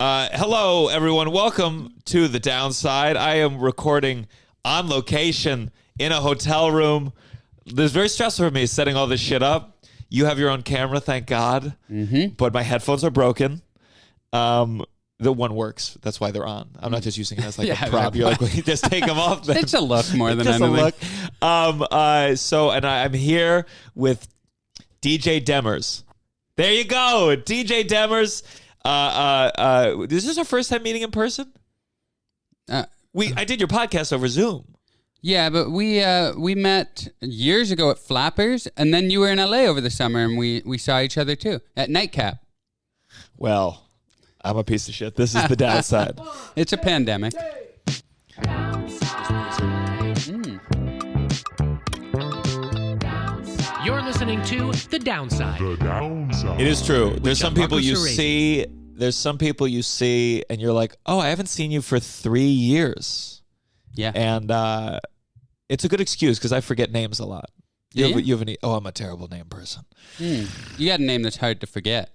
Hello, everyone. Welcome to The Downside. I am recording on location in a hotel room. It's very stressful for me setting all this shit up. You have your own camera, thank God. Mm-hmm. But my headphones are broken. The one works. That's why they're on. I'm not just using it as like a prop. You're like, well, you just take them off. Then. It's a look more than anything. Just a look. I'm here with DJ Demers. There you go, DJ Demers. This is our first time meeting in person. I did your podcast over Zoom. Yeah, but we met years ago at Flappers, and then you were in LA over the summer, and we saw each other too at Nightcap. Well, I'm a piece of shit. This is The Downside. It's a pandemic. You're listening to The Downside. The Downside. It is true. There's some people you Soresi. see. There's some people you see, and you're like, oh, I haven't seen you for 3 years. Yeah. And it's a good excuse because I forget names a lot. Yeah. I'm a terrible name person. You got a name that's hard to forget.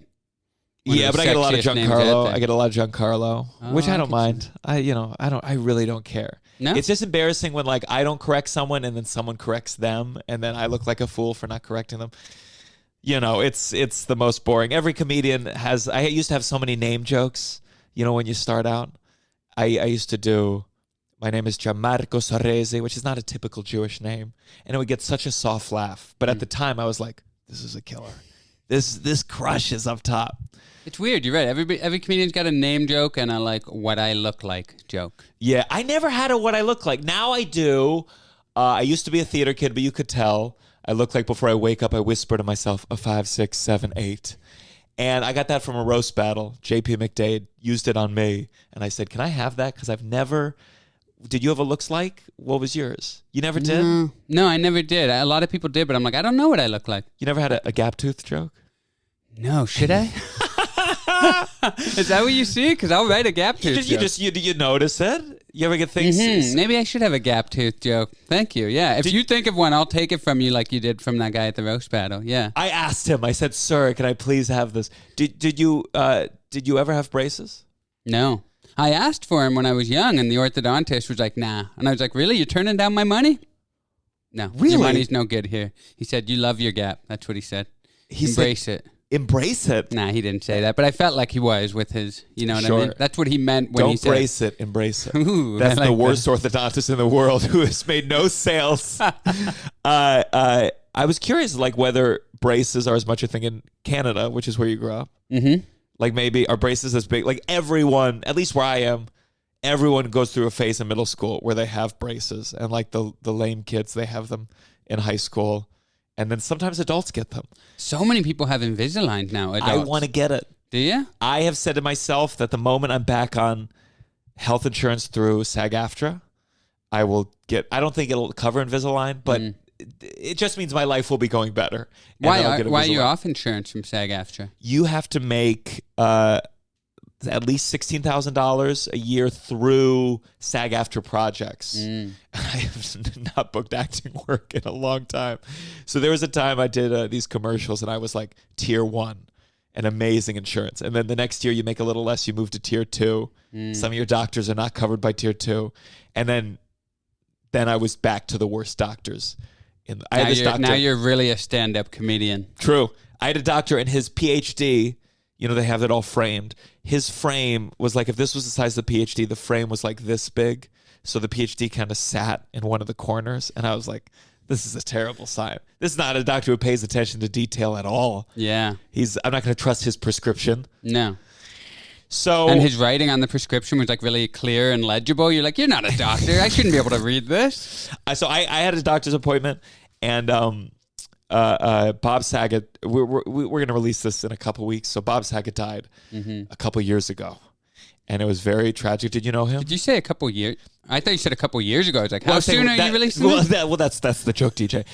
Yeah, but I get a lot of Giancarlo. I get a lot of Giancarlo, which I don't mind. I really don't care. No? It's just embarrassing when like I don't correct someone and then someone corrects them and then I look like a fool for not correcting them. You know, it's the most boring. Every comedian has. I used to have so many name jokes. You know, when you start out, I used to do. My name is Gianmarco Soresi, which is not a typical Jewish name, and it would get such a soft laugh. But at the time, I was like, "This is a killer. This crushes up top." It's weird. You're right. Every comedian's got a name joke and a like what I look like joke. Yeah, I never had a what I look like. Now I do. I used to be a theater kid, but you could tell. I look like before I wake up, I whisper to myself, a 5, 6, 7, 8. And I got that from a roast battle. JP McDade used it on me. And I said, can I have that? Because I've never... Did you have a looks like? What was yours? You never did? No, I never did. A lot of people did, but I'm like, I don't know what I look like. You never had a gap tooth joke? No, should I? Is that what you see? Because I'll write a gap tooth joke. You notice it? You ever get things? Maybe I should have a gap tooth joke. Thank you. Yeah. If you think of one, I'll take it from you like you did from that guy at the roast battle. Yeah. I asked him. I said, "Sir, can I please have this?" Did you ever have braces? No. I asked for him when I was young, and the orthodontist was like, "Nah." And I was like, "Really? You're turning down my money?" No. Really? Your money's no good here. He said, "You love your gap." That's what he said. Embrace it. Embrace it. Nah, he didn't say that, but I felt like he was with his, you know what I mean? That's what he meant when he said. Don't brace it, embrace it. Ooh, that's like the worst orthodontist in the world who has made no sales. I was curious, like whether braces are as much a thing in Canada, which is where you grew up. Mm-hmm. Like maybe are braces as big? Like everyone, at least where I am, everyone goes through a phase in middle school where they have braces, and like the lame kids, they have them in high school. And then sometimes adults get them. So many people have Invisalign now, adults. I want to get it. Do you? I have said to myself that the moment I'm back on health insurance through SAG-AFTRA, I will get... I don't think it'll cover Invisalign, but it just means my life will be going better. Why are you off insurance from SAG-AFTRA? You have to make... at least $16,000 a year through SAG-AFTRA projects. I have not booked acting work in a long time. So there was a time I did these commercials and I was like tier 1 and amazing insurance. And then the next year you make a little less, you move to tier 2. Some of your doctors are not covered by tier 2. And then I was back to the worst doctors. Now you're really a stand-up comedian. True. I had a doctor and his PhD... You know, they have it all framed. His frame was like, if this was the size of the PhD, the frame was like this big. So the PhD kind of sat in one of the corners. And I was like, this is a terrible sign. This is not a doctor who pays attention to detail at all. Yeah. I'm not going to trust his prescription. No. So, and his writing on the prescription was like really clear and legible. You're like, you're not a doctor. I shouldn't be able to read this. So I had a doctor's appointment and, Bob Saget, we're going to release this in a couple weeks. So Bob Saget died a couple years ago, and it was very tragic. Did you know him? Did you say a couple years? I thought you said a couple years ago. I was like, how soon are you releasing this? That's the joke, DJ.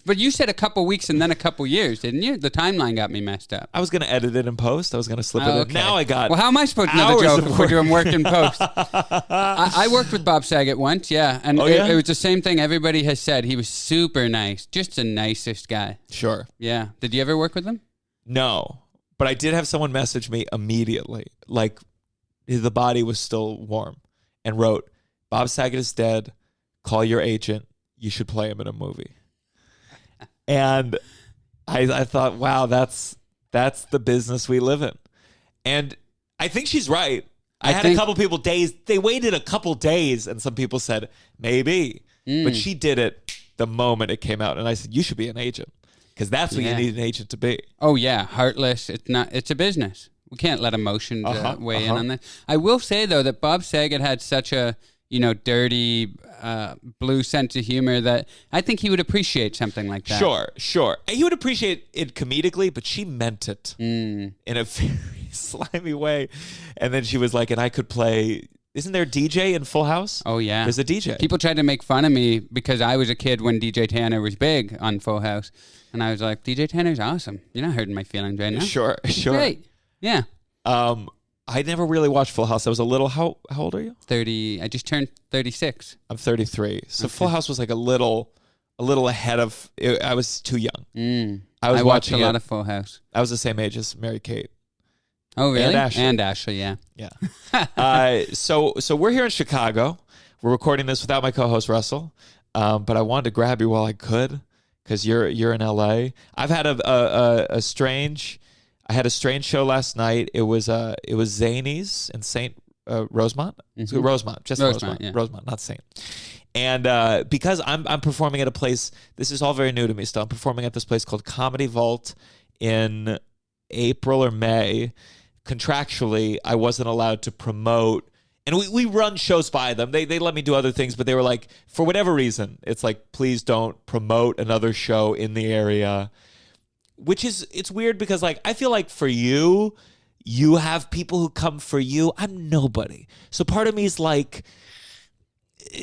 But you said a couple weeks and then a couple years, didn't you? The timeline got me messed up. I was going to edit it in post. I was going to slip it in. Now I got. Well, how am I supposed to know the joke if we're doing work in post? I worked with Bob Saget once, yeah. And it was the same thing everybody has said. He was super nice. Just the nicest guy. Sure. Yeah. Did you ever work with him? No. But I did have someone message me immediately, like the body was still warm, and wrote, Bob Saget is dead. Call your agent. You should play him in a movie. And I thought, wow, that's the business we live in. And I think she's right. I had a couple people they waited a couple days, and some people said, maybe. But she did it the moment it came out. And I said, you should be an agent, because that's what you need an agent to be. Oh, yeah. Heartless. It's a business. We can't let emotions weigh in on that. I will say, though, that Bob Saget had such a, dirty blue sense of humor that I think he would appreciate something like that. Sure. He would appreciate it comedically, but she meant it in a very slimy way. And then she was like, and I could play... Isn't there a DJ in Full House? Oh, yeah. There's a DJ. People tried to make fun of me because I was a kid when DJ Tanner was big on Full House. And I was like, DJ Tanner's awesome. You're not hurting my feelings right now. Sure. Great. Yeah. I never really watched Full House. I was a little... How old are you? 30. I just turned 36. I'm 33. So Full House was like a little ahead of... I was too young. I watched a lot of Full House. I was the same age as Mary Kate. Oh, really? And Ashley, yeah. Yeah. So we're here in Chicago. We're recording this without my co-host Russell, but I wanted to grab you while I could, because you're in LA. I've had a strange show last night. It was Zanies in St. Rosemont. Mm-hmm. Rosemont, just Rosemont. Yeah. Rosemont, not St. And because I'm performing at a place, this is all very new to me still. I'm performing at this place called Comedy Vault in April or May. Contractually, I wasn't allowed to promote, and we run shows by them. They let me do other things, but they were like, for whatever reason, it's like, please don't promote another show in the area, which is, it's weird because like, I feel like for you have people who come for you. I'm nobody. So part of me is like,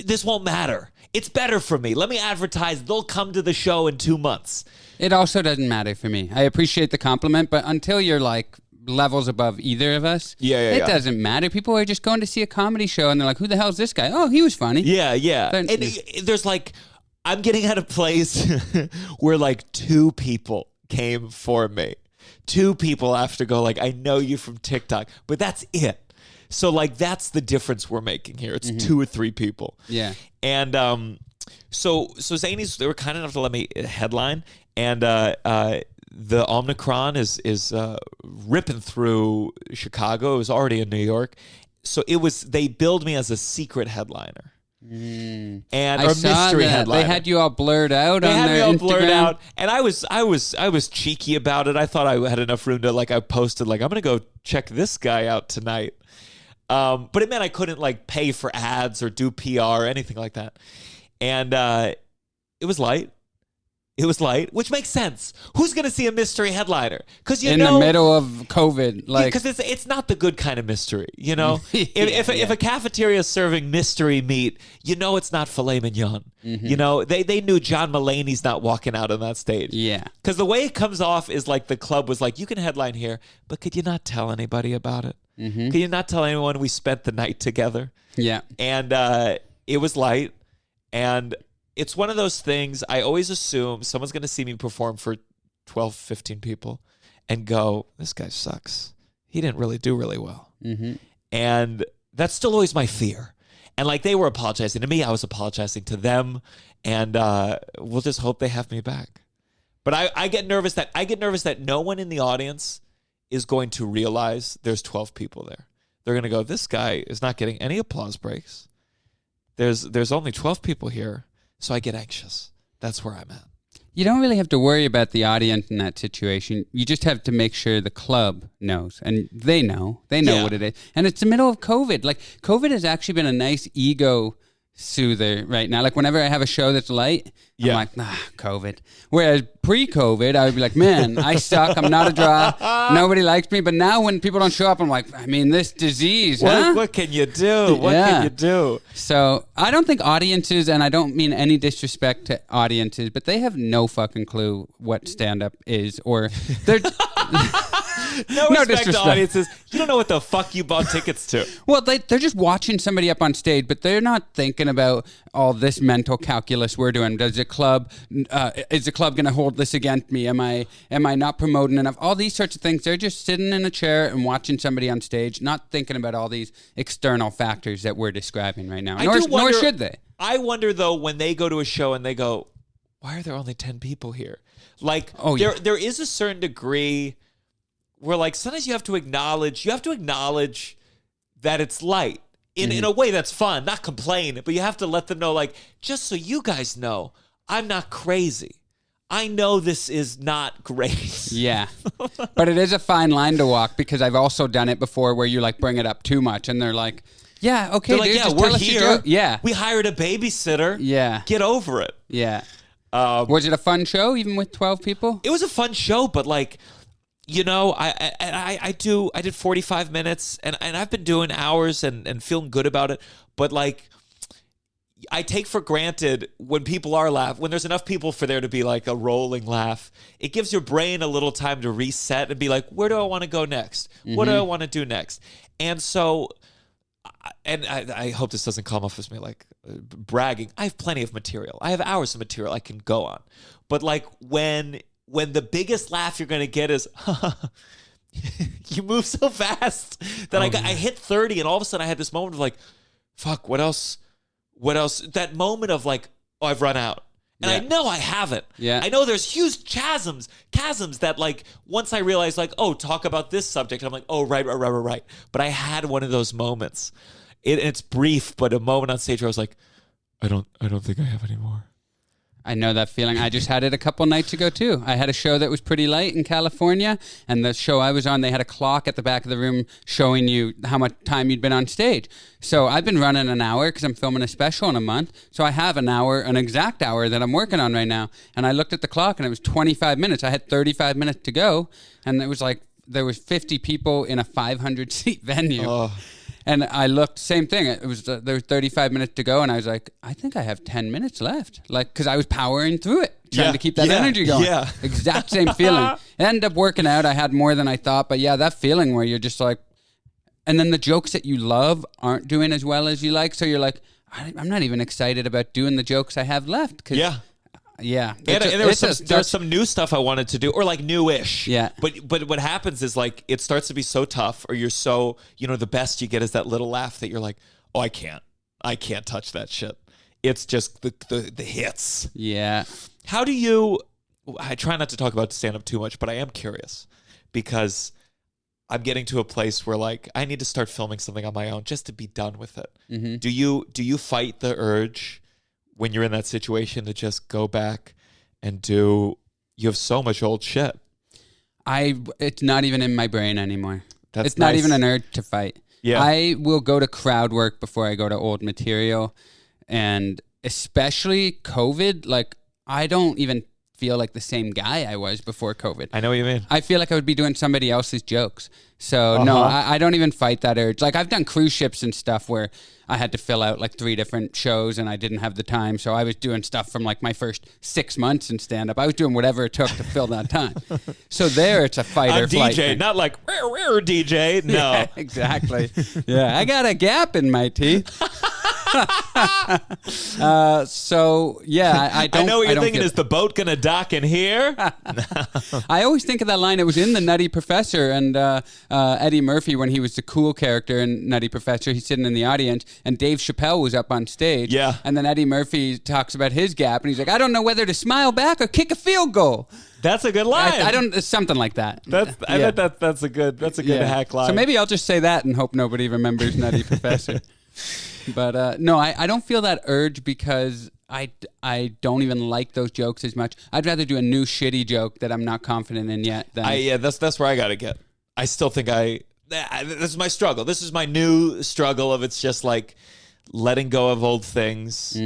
this won't matter. It's better for me. Let me advertise. They'll come to the show in 2 months. It also doesn't matter for me. I appreciate the compliment, but until you're like levels above either of us, it doesn't matter. People are just going to see a comedy show and they're like, who the hell is this guy? Oh, he was funny. Yeah. And there's like, I'm getting at a place where like 2 people came for me. 2 people have to go like, I know you from TikTok, but that's it. So like, that's the difference we're making here. It's 2 or 3 people. Yeah. And so Zanies, they were kind enough to let me headline, and the Omicron is ripping through Chicago. It was already in New York. So they billed me as a secret headliner. And or mystery headliner. They had you all blurred out on their Instagram. Blurred out, and I was cheeky about it. I thought I had enough room to like, I posted like, I'm gonna go check this guy out tonight. But it meant I couldn't like pay for ads or do PR or anything like that. And it was light. It was light, which makes sense. Who's going to see a mystery headliner? Because in the middle of COVID, like, because it's not the good kind of mystery, you know. If a cafeteria is serving mystery meat, you know it's not filet mignon. You know, they knew John Mulaney's not walking out on that stage. Yeah, because the way it comes off is like the club was like, you can headline here, but could you not tell anybody about it? Could you not tell anyone we spent the night together? Yeah, and it was light, and it's one of those things, I always assume someone's going to see me perform for 12, 15 people and go, this guy sucks. He didn't really do really well. And that's still always my fear. And like, they were apologizing to me, I was apologizing to them, and we'll just hope they have me back. But I get nervous that no one in the audience is going to realize there's 12 people there. They're going to go, this guy is not getting any applause breaks. There's only 12 people here. So I get anxious. That's where I'm at. You don't really have to worry about the audience in that situation. You just have to make sure the club knows. And they know. They know what it is. And it's the middle of COVID. Like, COVID has actually been a nice ego soother right now. Like, whenever I have a show that's light, I'm like, COVID. Whereas pre-COVID, I would be like, man, I suck. I'm not a draw. Nobody likes me. But now when people don't show up, I'm like, I mean, this disease, What can you do? What can you do? So I don't think audiences, and I don't mean any disrespect to audiences, but they have no fucking clue what stand-up is, or they're... No respect to audiences. You don't know what the fuck you bought tickets to. Well, they're just watching somebody up on stage, but they're not thinking about, all this mental calculus we're doing. Is the club going to hold this against me? Am I not promoting enough? All these sorts of things. They're just sitting in a chair and watching somebody on stage, not thinking about all these external factors that we're describing right now. Nor should they. I wonder though, when they go to a show and they go, why are there only 10 people here? Like, there is a certain degree where, like, sometimes you have to acknowledge that it's light in a way that's fun, not complain, but you have to let them know, like, just so you guys know, I'm not crazy. I know this is not great. Yeah. But it is a fine line to walk, because I've also done it before where you, like, bring it up too much and they're like, yeah, okay, they're like, dude, yeah, just we're tell us your here. joke. Yeah. We hired a babysitter. Yeah. Get over it. Yeah. Was it a fun show, even with 12 people? It was a fun show, but, like, you know, I did 45 minutes, and I've been doing hours and feeling good about it. But, like, I take for granted when people are laughing, when there's enough people for there to be, like, a rolling laugh, it gives your brain a little time to reset and be like, where do I want to go next? What do I want to do next? And so, and I hope this doesn't come off as me, like, bragging. I have plenty of material. I have hours of material I can go on. But, like, when the biggest laugh you're going to get is, you move so fast that I hit 30, and all of a sudden I had this moment of, like, fuck, what else? That moment of, like, oh, I've run out. And I know I haven't. Yeah. I know there's huge chasms that, like, once I realized, like, oh, talk about this subject, I'm like, oh, right. But I had one of those moments. It's brief, but a moment on stage where I was like, I don't think I have any more. I know that feeling. I just had it a couple nights ago, too. I had a show that was pretty light in California, and the show I was on, they had a clock at the back of the room showing you how much time you'd been on stage. So I've been running an hour because I'm filming a special in a month. So I have an exact hour that I'm working on right now. And I looked at the clock, and it was 25 minutes. I had 35 minutes to go, and it was like there was 50 people in a 500-seat venue. Oh. And I looked, same thing. It was there was 35 minutes to go, and I was like, I think I have 10 minutes left. Like, because I was powering through it, trying to keep that energy going. Yeah. Exact same feeling. It ended up working out. I had more than I thought, but yeah, that feeling where you're just like, and then the jokes that you love aren't doing as well as you like, so you're like, I'm not even excited about doing the jokes I have left. Yeah. And there was some new stuff I wanted to do, or like newish. Yeah. But what happens is, like, it starts to be so tough, or you're so, you know, the best you get is that little laugh that you're like, oh, I can't touch that shit. It's just the hits. Yeah. How do you, I try not to talk about stand-up too much, but I am curious because I'm getting to a place where, like, I need to start filming something on my own just to be done with it. Mm-hmm. Do you fight the urge when you're in that situation to just go back and do, you have so much old shit? It's not even in my brain anymore. It's nice. Not even an urge to fight. Yeah. I will go to crowd work before I go to old material. And especially COVID, like, I don't even feel like the same guy I was before COVID. I know what you mean. I feel like I would be doing somebody else's jokes. So no, I don't even fight that urge. Like, I've done cruise ships and stuff where I had to fill out like 3 different shows and I didn't have the time. So I was doing stuff from like my first 6 months in stand-up. I was doing whatever it took to fill that time. So there it's a fight or flight DJ, thing. not like, rare DJ. No. Yeah, exactly. Yeah, I got a gap in my teeth. So yeah, I don't. I know what you're thinking. Is the boat gonna dock in here? I always think of that line. It was in the Nutty Professor, and Eddie Murphy, when he was the cool character in Nutty Professor, he's sitting in the audience, and Dave Chappelle was up on stage. Yeah, and then Eddie Murphy talks about his gap, and he's like, I don't know whether to smile back or kick a field goal. That's a good line. I don't. Something like that. I bet that's a good hack line. So maybe I'll just say that and hope nobody remembers Nutty Professor. But no, I don't feel that urge because I don't even like those jokes as much. I'd rather do a new shitty joke that I'm not confident in yet. That's where I got to get. I still think this is my struggle. This is my new struggle of, it's just like letting go of old things.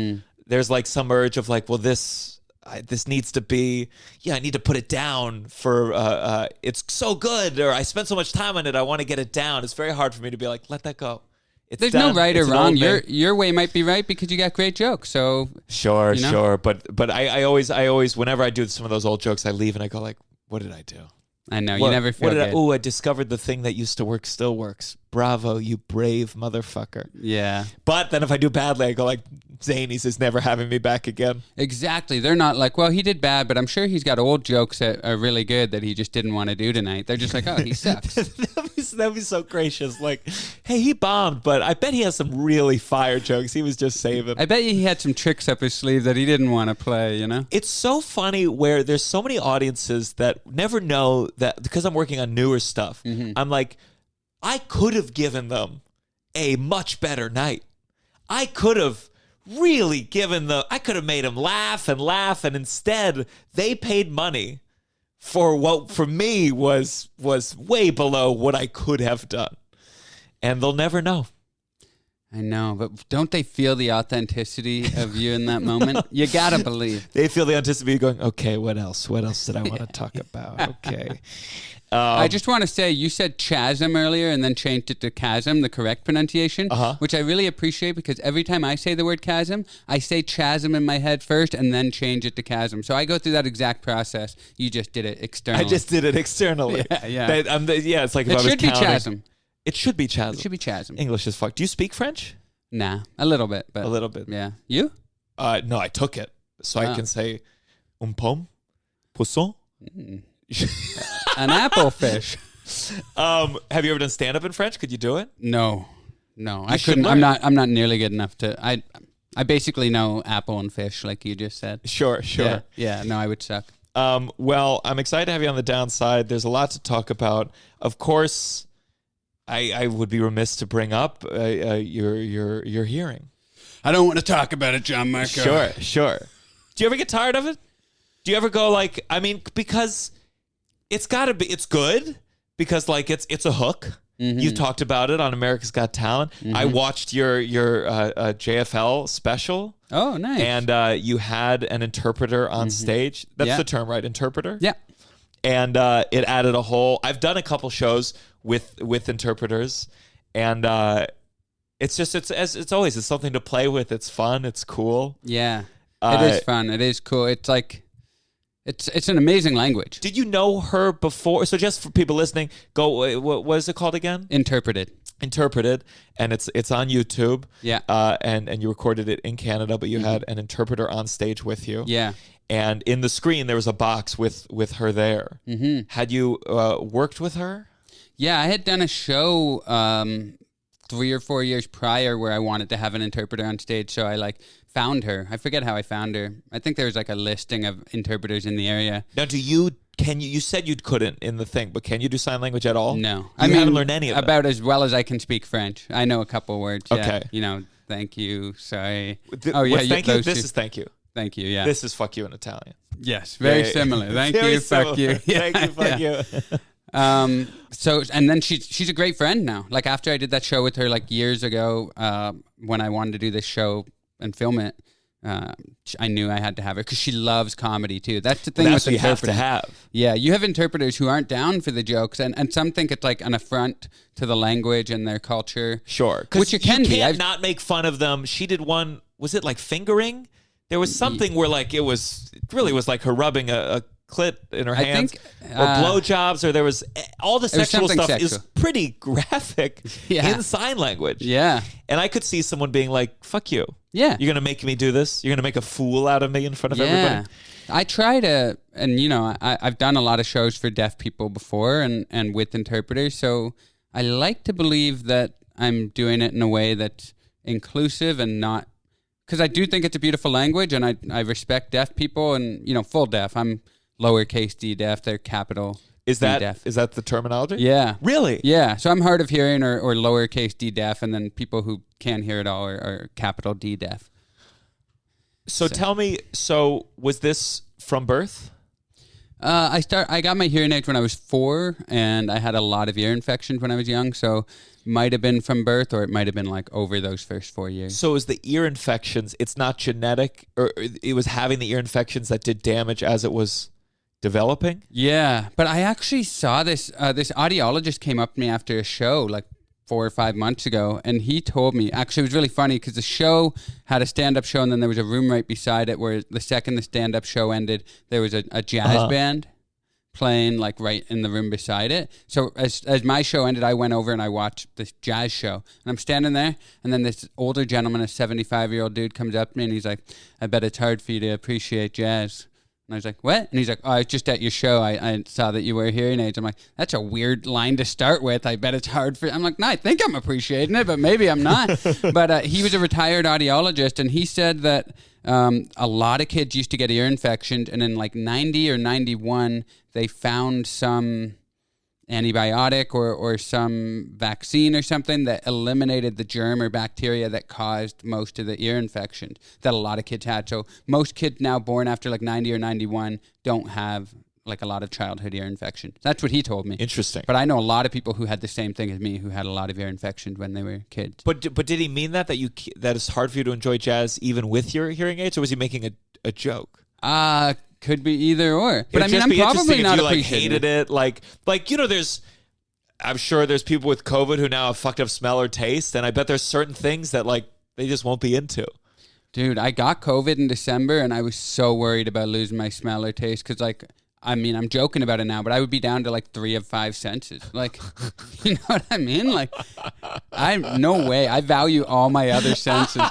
There's like some urge of like, well, this needs to be, I need to put it down for, it's so good, or I spent so much time on it, I want to get it down. It's very hard for me to be like, let that go. There's no right or wrong. Your way might be right because you got great jokes. So sure. But I always whenever I do some of those old jokes, I leave and I go like, what did I do? I know you never feel good. I discovered the thing that used to work still works. Bravo, you brave motherfucker. Yeah. But then if I do badly, I go like, Zanies is never having me back again. Exactly. They're not like, well, he did bad, but I'm sure he's got old jokes that are really good that he just didn't want to do tonight. They're just like, oh, he sucks. That'd be so gracious. Like, hey, he bombed, but I bet he has some really fire jokes he was just saving. I bet you he had some tricks up his sleeve that he didn't want to play, you know? It's so funny where there's so many audiences that never know that, because I'm working on newer stuff, I'm like, I could have given them a much better night. I could have really I could have made them laugh, and instead they paid money for what for me was way below what I could have done. And they'll never know. I know, but don't they feel the authenticity of you in that moment? You gotta believe. They feel the authenticity going, okay, what else? What else did I want to talk about? Okay. I just want to say, you said chasm earlier and then changed it to chasm, the correct pronunciation, which I really appreciate because every time I say the word chasm, I say chasm in my head first and then change it to chasm. So I go through that exact process. You just did it externally. I just did it externally. Yeah. Yeah, it's like if I was should be counting. chasm. It should be chasm. It should be chasm. English is fucked. Do you speak French? Nah, a little bit. But a little bit. Yeah. You? No, I took it. So I can say pomme, poisson. An apple fish. Have you ever done stand-up in French? Could you do it? No, I couldn't. I'm not nearly good enough to. I basically know apple and fish, like you just said. Sure. Yeah. No, I would suck. Well, I'm excited to have you on the downside. There's a lot to talk about. Of course, I would be remiss to bring up your hearing. I don't want to talk about it, Gianmarco. Sure. Do you ever get tired of it? Do you ever go like? I mean, because it's good. Because like it's a hook. You talked about it on America's Got Talent. I watched your JFL special. Oh, nice. And you had an interpreter on stage. That's the term, right? Interpreter. Yeah. And it added a whole. I've done a couple shows with interpreters, and it's always it's something to play with. It's fun. It's cool. Yeah. It is fun. It is cool. It's like. It's an amazing language. Did you know her before? So just for people listening, go. What is it called again? Interpreted, and it's on YouTube. Yeah. And you recorded it in Canada, but you had an interpreter on stage with you. Yeah. And in the screen there was a box with her there. Had you worked with her? Yeah, I had done a show 3 or 4 years prior where I wanted to have an interpreter on stage, so I found her. I forget how I found her. I think there was a listing of interpreters in the area. Now, you said you couldn't in the thing, but can you do sign language at all? No. I haven't learned any of it. About as well as I can speak French. I know a couple words. Okay. Yeah. Thank you, sorry. Thank you? This is thank you. Thank you, yeah. This is fuck you in Italian. Yes, very similar. Thank you, fuck you. Thank you, fuck you. So, and then she's a great friend now. Like after I did that show with her years ago, when I wanted to do this show and film it, I knew I had to have her because she loves comedy too. That's the thing with what you have interpreting. to have. Yeah, you have interpreters who aren't down for the jokes, and some think it's an affront to the language and their culture. Sure, which it can be. You can't not make fun of them. She did one. Was it fingering? There was something where it really was like her rubbing a clit in her hands, or blowjobs, or there was all the sexual stuff is pretty graphic in sign language. Yeah, and I could see someone being like, "Fuck you." Yeah, you're gonna make me do this. You're gonna make a fool out of me in front of everybody. I try to, and I've done a lot of shows for deaf people before, and with interpreters. So I like to believe that I'm doing it in a way that's inclusive and not. Because I do think it's a beautiful language, and I respect deaf people, and full deaf. I'm lowercase d deaf. They're capital D deaf. Is that the terminology? Yeah. Really? Yeah. So I'm hard of hearing or lowercase d deaf, and then people who can't hear at all are capital D deaf. So tell me, was this from birth? I got my hearing aids when I was 4, and I had a lot of ear infections when I was young, so might have been from birth, or it might have been over those first 4 years. So is the ear infections, it's not genetic, or it was having the ear infections that did damage as it was developing? Yeah, but I actually saw this audiologist came up to me after a show 4 or 5 months ago, and he told me, actually it was really funny because the show had a stand-up show, and then there was a room right beside it where the second the stand-up show ended, there was a jazz band playing like right in the room beside it. So as my show ended, I went over and I watched this jazz show. And I'm standing there, and then this older gentleman, a 75-year-old dude, comes up to me and he's like, I bet it's hard for you to appreciate jazz. And I was like, what? And he's like, oh, I was just at your show. I saw that you wear hearing aids. I'm like, that's a weird line to start with. I bet it's hard for you. I'm like, no, I think I'm appreciating it, but maybe I'm not. But he was a retired audiologist, and he said that a lot of kids used to get ear infections, and in like 90 or 91, they found some antibiotic or some vaccine or something that eliminated the germ or bacteria that caused most of the ear infections that a lot of kids had. So most kids now born after like 90 or 91 don't have like a lot of childhood ear infections. That's what he told me. Interesting. But I know a lot of people who had the same thing as me who had a lot of ear infections when they were kids. But did he mean that it's hard for you to enjoy jazz even with your hearing aids, or was he making a joke? Could be either or. But I mean, just I'm be probably not if you, appreciating hated it. Like I'm sure there's people with COVID who now have fucked up smell or taste, and I bet there's certain things that like they just won't be into. Dude, I got COVID in December, and I was so worried about losing my smell or taste because, like, I mean, I'm joking about it now, but I would be down to like 3 of 5 senses. Like, you know what I mean? Like, no way. I value all my other senses.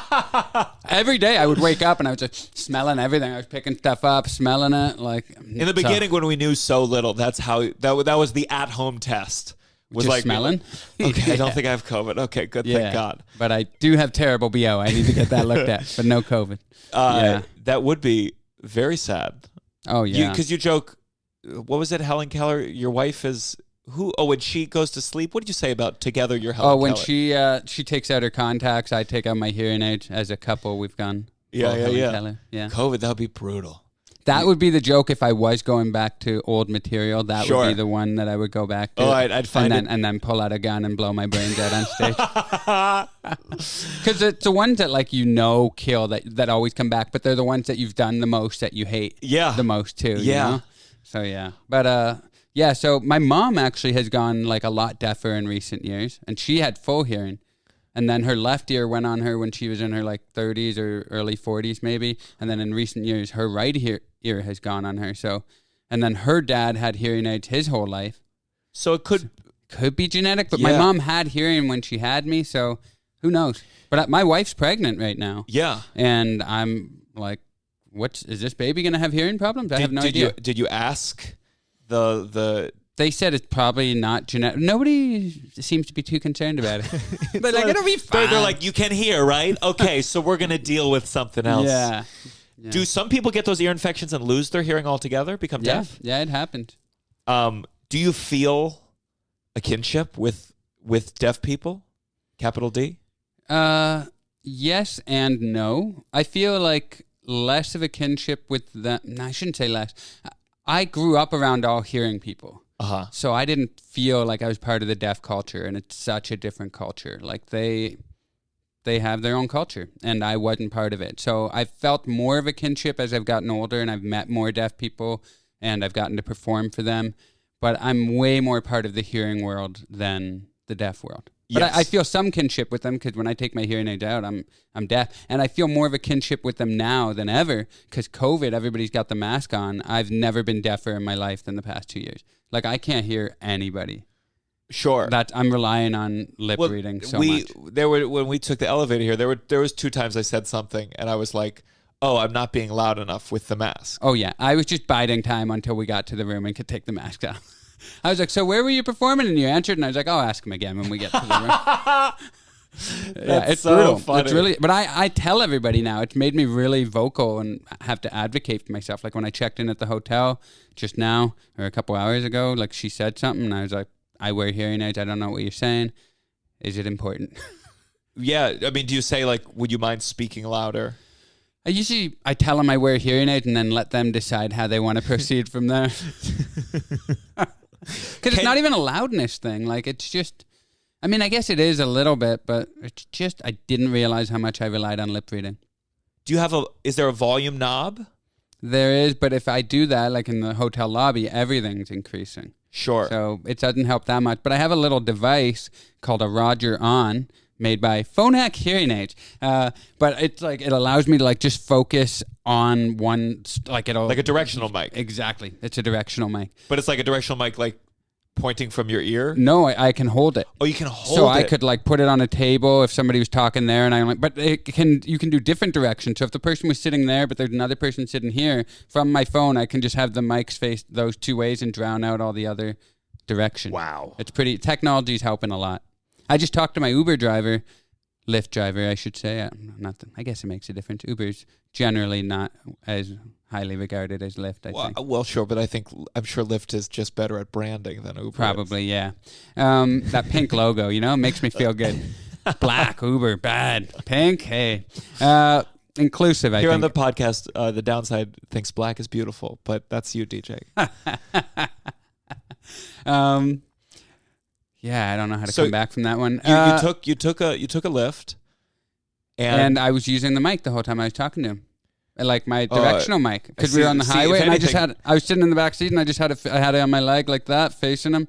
Every day I would wake up and I was just smelling everything. I was picking stuff up, smelling it. Like in the beginning when we knew so little, that's how that was the at-home test. Was just like smelling. Okay, Yeah. I don't think I have COVID. Okay, good. Yeah. Thank God. But I do have terrible BO. I need to get that looked at. But no COVID. Yeah. That would be very sad. Oh yeah. Because you joke. What was it, Helen Keller? Your wife is who? Oh, when she goes to sleep, what did you say about together? You're Helen when Keller? she takes out her contacts, I take out my hearing aids. As a couple, we've gone. Yeah. Keller. Yeah. COVID, that would be brutal. That would be the joke if I was going back to old material. That would be the one that I would go back to. Oh, I'd find and then pull out a gun and blow my brains out on stage. Because it's the ones that kill that always come back, but they're the ones that you've done the most that you hate. The most too. Yeah. You know? So yeah, but so my mom actually has gone like a lot deafer in recent years, and she had full hearing. And then her left ear went on her when she was in her like 30s or early 40s maybe. And then in recent years, her right ear has gone on her. So, and then her dad had hearing aids his whole life. So it could be genetic, but my mom had hearing when she had me. So who knows? But my wife's pregnant right now. Yeah. And I'm like, is this baby going to have hearing problems? I have no idea. Did you ask the They said it's probably not genetic. Nobody seems to be too concerned about it. But like, it'll be fine. They're like, you can hear, right? Okay, so we're going to deal with something else. Yeah. Do some people get those ear infections and lose their hearing altogether, become deaf? Yeah, it happened. Do you feel a kinship with deaf people? Capital D? Yes and no. I feel like less of a kinship with them. No, I shouldn't say less. I grew up around all hearing people. So I didn't feel like I was part of the deaf culture, and it's such a different culture. Like they have their own culture, and I wasn't part of it. So I felt more of a kinship as I've gotten older, and I've met more deaf people, and I've gotten to perform for them. But I'm way more part of the hearing world than the deaf world. But I feel some kinship with them because when I take my hearing aids out, I'm deaf. And I feel more of a kinship with them now than ever because COVID, everybody's got the mask on. I've never been deafer in my life than the past 2 years. Like, I can't hear anybody. Sure. That I'm relying on lip reading so much. When we took the elevator here, there was 2 times I said something, and I was like, oh, I'm not being loud enough with the mask. Oh, yeah. I was just biding time until we got to the room and could take the mask off. I was like, so where were you performing? And you answered, and I was like, I'll ask him again when we get to the room. Yeah, it's so brutal. Funny. It's really, but I tell everybody now. It's made me really vocal and have to advocate for myself. Like when I checked in at the hotel just now or a couple hours ago, like she said something, and I was like, I wear hearing aids. I don't know what you're saying. Is it important? Yeah. I mean, do you say like, would you mind speaking louder? I tell them I wear hearing aids and then let them decide how they want to proceed from there. Because it's not even a loudness thing. Like, it's just, I mean, I guess it is a little bit, but it's just, I didn't realize how much I relied on lip reading. Is there a volume knob? There is, but if I do that, like in the hotel lobby, everything's increasing. Sure. So it doesn't help that much. But I have a little device called a Roger On, made by Phonak hearing aids. But it's like it allows me to like just focus on one, like it'll like a directional mic. Exactly, it's a directional mic. But it's like a directional mic, like pointing from your ear. No, I can hold it. Oh, you can hold it. So I could like put it on a table if somebody was talking there, and I'm like, but you can do different directions. So if the person was sitting there, but there's another person sitting here, from my phone, I can just have the mics face those two ways and drown out all the other directions. Wow, it's pretty. Technology's helping a lot. I just talked to my Uber driver, Lyft driver, I should say. I guess it makes a difference. Uber's generally not as highly regarded as Lyft, I think. Well, sure, but I'm sure Lyft is just better at branding than Uber. Probably, yeah. That pink logo, makes me feel good. Black, Uber, bad. Pink, hey. Inclusive, I think. Here on the podcast, the downside thinks black is beautiful, but that's you, DJ. Yeah, I don't know how to come back from that one. You took a lift, and I was using the mic the whole time I was talking to him, like my directional mic, because we were on the highway, and I was sitting in the back seat, and I had it on my leg like that, facing him.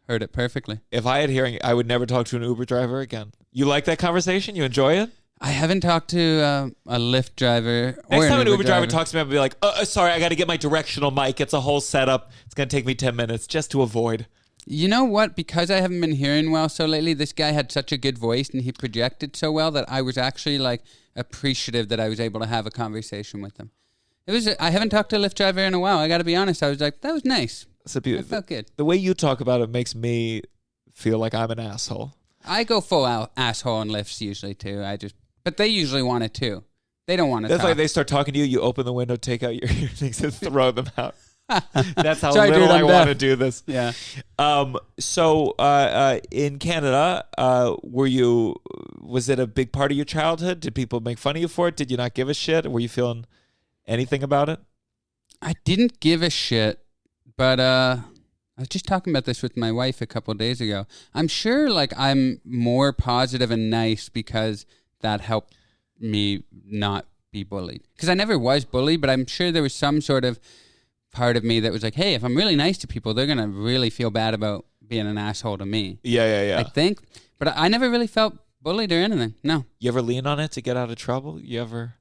Heard it perfectly. If I had hearing, I would never talk to an Uber driver again. You like that conversation? You enjoy it? I haven't talked to a Lyft driver. Next time an Uber driver talks to me, I'll be like, sorry, I got to get my directional mic. It's a whole setup. It's going to take me 10 minutes just to avoid. You know what? Because I haven't been hearing well so lately, this guy had such a good voice and he projected so well that I was actually like appreciative that I was able to have a conversation with him. I haven't talked to a Lyft driver in a while. I got to be honest. I was like, that was nice. It felt good. The way you talk about it makes me feel like I'm an asshole. I go full asshole in Lyfts usually too. But they usually want it too. They don't want to talk. That's like they start talking to you, you open the window, take out your earrings and throw them out. That's how Sorry, little dude, I want to do this. Yeah. So in Canada, was it a big part of your childhood? Did people make fun of you for it? Did you not give a shit? Were you feeling anything about it? I didn't give a shit, but I was just talking about this with my wife a couple of days ago. I'm sure like I'm more positive and nice because that helped me not be bullied. Because I never was bullied, but I'm sure there was some sort of part of me that was like, hey, if I'm really nice to people, they're going to really feel bad about being an asshole to me. Yeah. I think. But I never really felt bullied or anything. No. You ever lean on it to get out of trouble? You're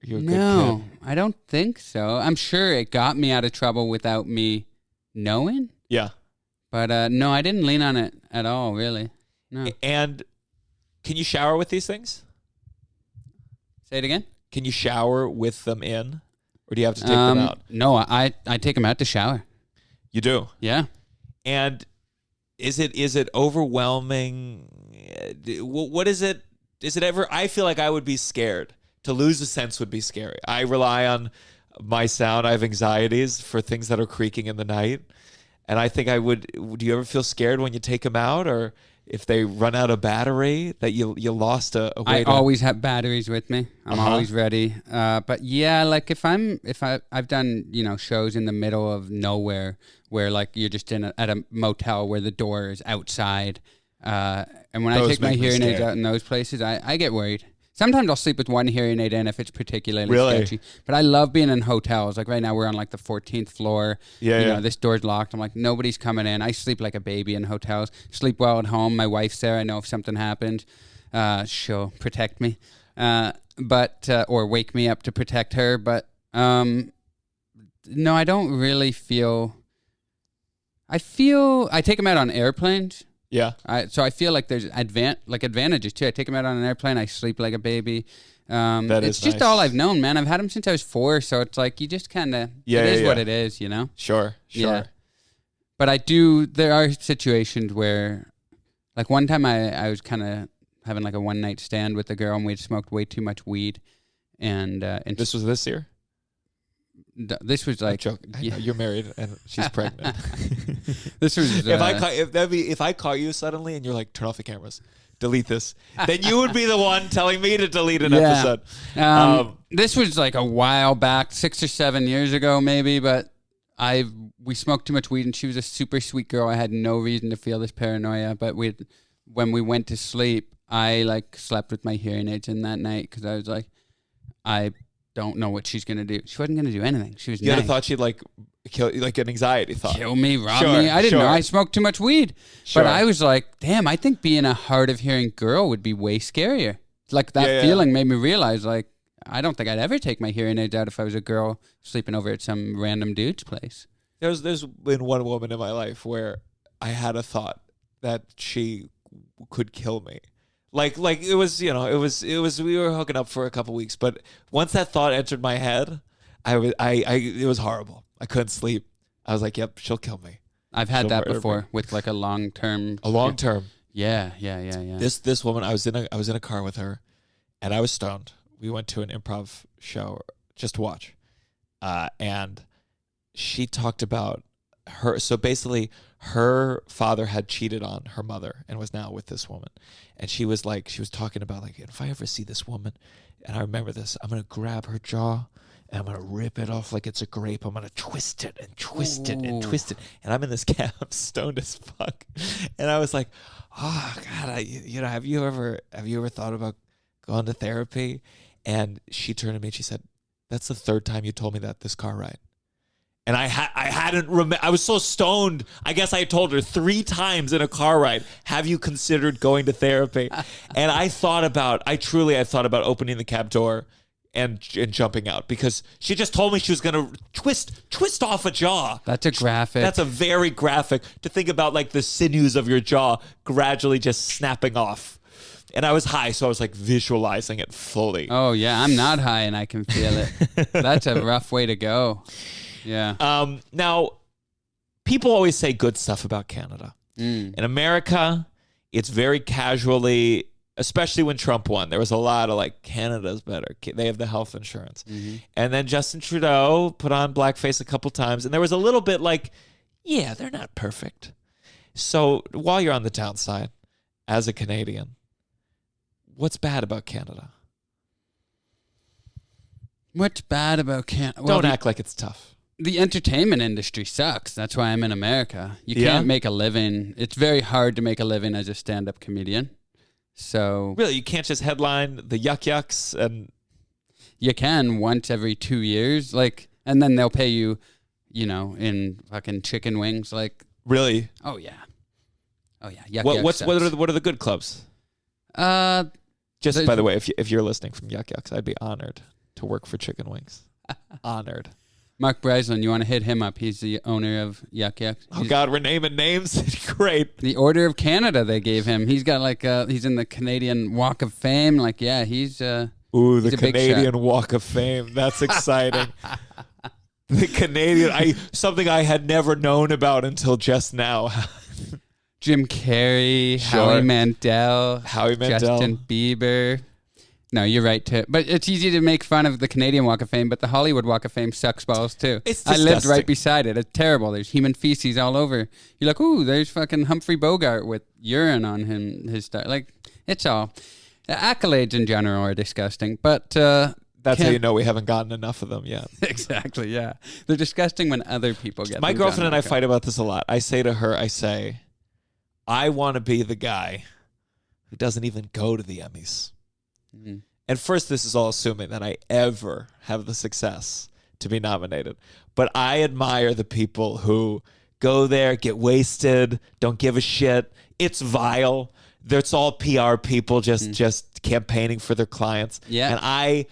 a good No, kid. I don't think so. I'm sure it got me out of trouble without me knowing. Yeah. But no, I didn't lean on it at all, really. No. And can you shower with these things? Say it again? Can you shower with them in? Or do you have to take them out? No, I take them out to shower. You do? Yeah. And is it overwhelming? What is it? Is it ever? I feel like I would be scared. To lose a sense would be scary. I rely on my sound. I have anxieties for things that are creaking in the night. And I think I would. Do you ever feel scared when you take them out, or if they run out of battery that you lost a way? I always have batteries with me. I'm always ready. But yeah, like if I've done shows in the middle of nowhere where like you're just at a motel where the door is outside, and when I take my hearing aids out in those places, I get worried. Sometimes I'll sleep with one hearing aid in if it's particularly sketchy. But I love being in hotels. Like right now we're on like the 14th floor. Yeah. This door's locked. I'm like, nobody's coming in. I sleep like a baby in hotels. Sleep well at home. My wife's there. I know if something happened, she'll protect me. Or wake me up to protect her. But no, I don't really feel... I take them out on airplanes. Yeah. So I feel like there's advantages too. I take them out on an airplane. I sleep like a baby. It's just all I've known, man. I've had them since I was 4. So it's like you just kind of it is what it is, Sure. Yeah. But there are situations where, like one time I was kind of having like a one night stand with a girl and we'd smoked way too much weed, and this was this year. This was like you're married and she's pregnant. This was if I caught you suddenly and you're like, turn off the cameras, delete this, then you would be the one telling me to delete an episode. This was like a while back, 6 or 7 years ago maybe, but we smoked too much weed and she was a super sweet girl. I had no reason to feel this paranoia, but when we went to sleep, I like slept with my hearing aids in that night because I was like, don't know what she's gonna do. She wasn't gonna do anything. She was. You nice. thought she'd like kill, like an anxiety thought. Kill me, rob me. I didn't know. I smoked too much weed. Sure. But I was like, damn, I think being a hard of hearing girl would be way scarier. Like that feeling made me realize, like, I don't think I'd ever take my hearing aids out if I was a girl sleeping over at some random dude's place. There's been one woman in my life where I had a thought that she could kill me. Like it was, we were hooking up for a couple weeks, but once that thought entered my head, it was horrible. I couldn't sleep. I was like, yep, she'll kill me. I've had that before with like a long term. Yeah. This woman, I was in a car with her, and I was stoned. We went to an improv show just to watch, and she talked about her. So basically, her father had cheated on her mother and was now with this woman, and she was talking about like, if I ever see this woman, and I remember this, I'm gonna grab her jaw. And I'm going to rip it off like it's a grape. I'm going to twist it and twist it and twist it. And I'm in this cab, I'm stoned as fuck. And I was like, oh, God, have you ever thought about going to therapy? And she turned to me and she said, that's the third time you told me that this car ride. And I was so stoned. I guess I told her 3 times in a car ride, have you considered going to therapy? And I thought about opening the cab door and jumping out, because she just told me she was going to twist off a jaw. That's a graphic. That's a very graphic to think about, like the sinews of your jaw gradually just snapping off. And I was high, so I was like visualizing it fully. Oh yeah, I'm not high and I can feel it. That's a rough way to go. Yeah. Now, people always say good stuff about Canada. In America, it's very casually, especially when Trump won, there was a lot of like, Canada's better. They have the health insurance. Mm-hmm. And then Justin Trudeau put on blackface a couple times. And there was a little bit like, yeah, they're not perfect. So while you're on the downside, as a Canadian, what's bad about Canada? What's bad about Canada? Well, don't act like it's tough. The entertainment industry sucks. That's why I'm in America. You can't make a living. It's very hard to make a living as a stand-up comedian. So really, you can't just headline the Yuck Yucks, and you can once every 2 years, like, and then they'll pay you, in fucking chicken wings, like. Really? Oh yeah. Yuck Yucks. What are the good clubs? Just by the way, if you're listening from Yuck Yucks, I'd be honored to work for chicken wings. Honored. Mark Breslin, you want to hit him up? He's the owner of Yuck Yucks. Oh, God, we're naming names? Great. The Order of Canada they gave him. He's got like, he's in the Canadian Walk of Fame. Like, yeah, he's the Canadian Walk of Fame. That's exciting. The Canadian, something I had never known about until just now. Jim Carrey, Sure. Howie Mandel, Justin Bieber. No, you're right too. But it's easy to make fun of the Canadian Walk of Fame, but the Hollywood Walk of Fame sucks balls too. It's I disgusting. lived right beside it. It's terrible. There's human feces all over. You're like, ooh, there's fucking Humphrey Bogart with urine on his stuff. Like, it's all. Accolades in general are disgusting, but that's how you know we haven't gotten enough of them yet. Exactly, yeah. They're disgusting when other people get them. My girlfriend and I fight about this a lot. I say to her, I want to be the guy who doesn't even go to the Emmys. Mm-hmm. And first, this is all assuming that I ever have the success to be nominated. But I admire the people who go there, get wasted, don't give a shit. It's vile. It's all PR people just campaigning for their clients. Yeah. And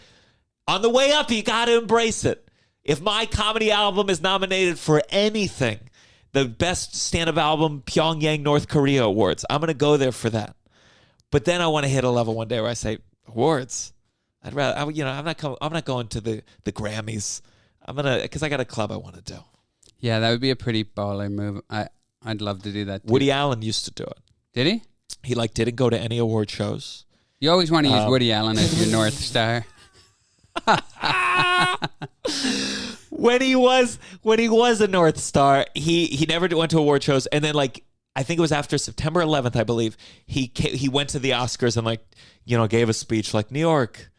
on the way up, you got to embrace it. If my comedy album is nominated for anything, the best stand-up album, Pyongyang, North Korea Awards, I'm going to go there for that. But then I want to hit a level one day where I say, awards. I'm not going to the Grammys. Because I got a club I want to do. Yeah, that would be a pretty baller move. I'd love to do that too. Woody Allen used to do it. Did he? He didn't go to any award shows. You always want to use Woody Allen as your North Star. When he was a North Star, he never went to award shows, and then I think it was after September 11th, I believe, he went to the Oscars and gave a speech like, New York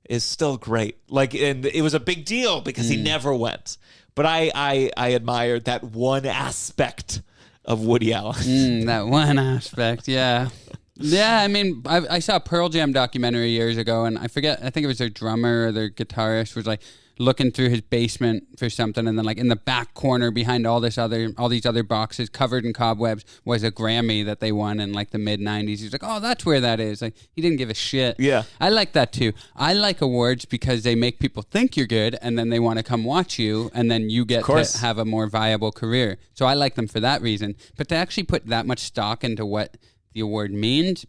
is still great. And it was a big deal because he never went. But I admired that one aspect of Woody Allen. That one aspect, yeah. Yeah, I mean, I saw a Pearl Jam documentary years ago, and I think it was their drummer or their guitarist was like looking through his basement for something, and then like in the back corner behind all these other boxes covered in cobwebs was a Grammy that they won in like the mid-90s. He's like, oh, that's where that is. Like, he didn't give a shit. Yeah. I like that too. I like awards because they make people think you're good, and then they want to come watch you, and then you get to have a more viable career. So I like them for that reason. But to actually put that much stock into what the award means,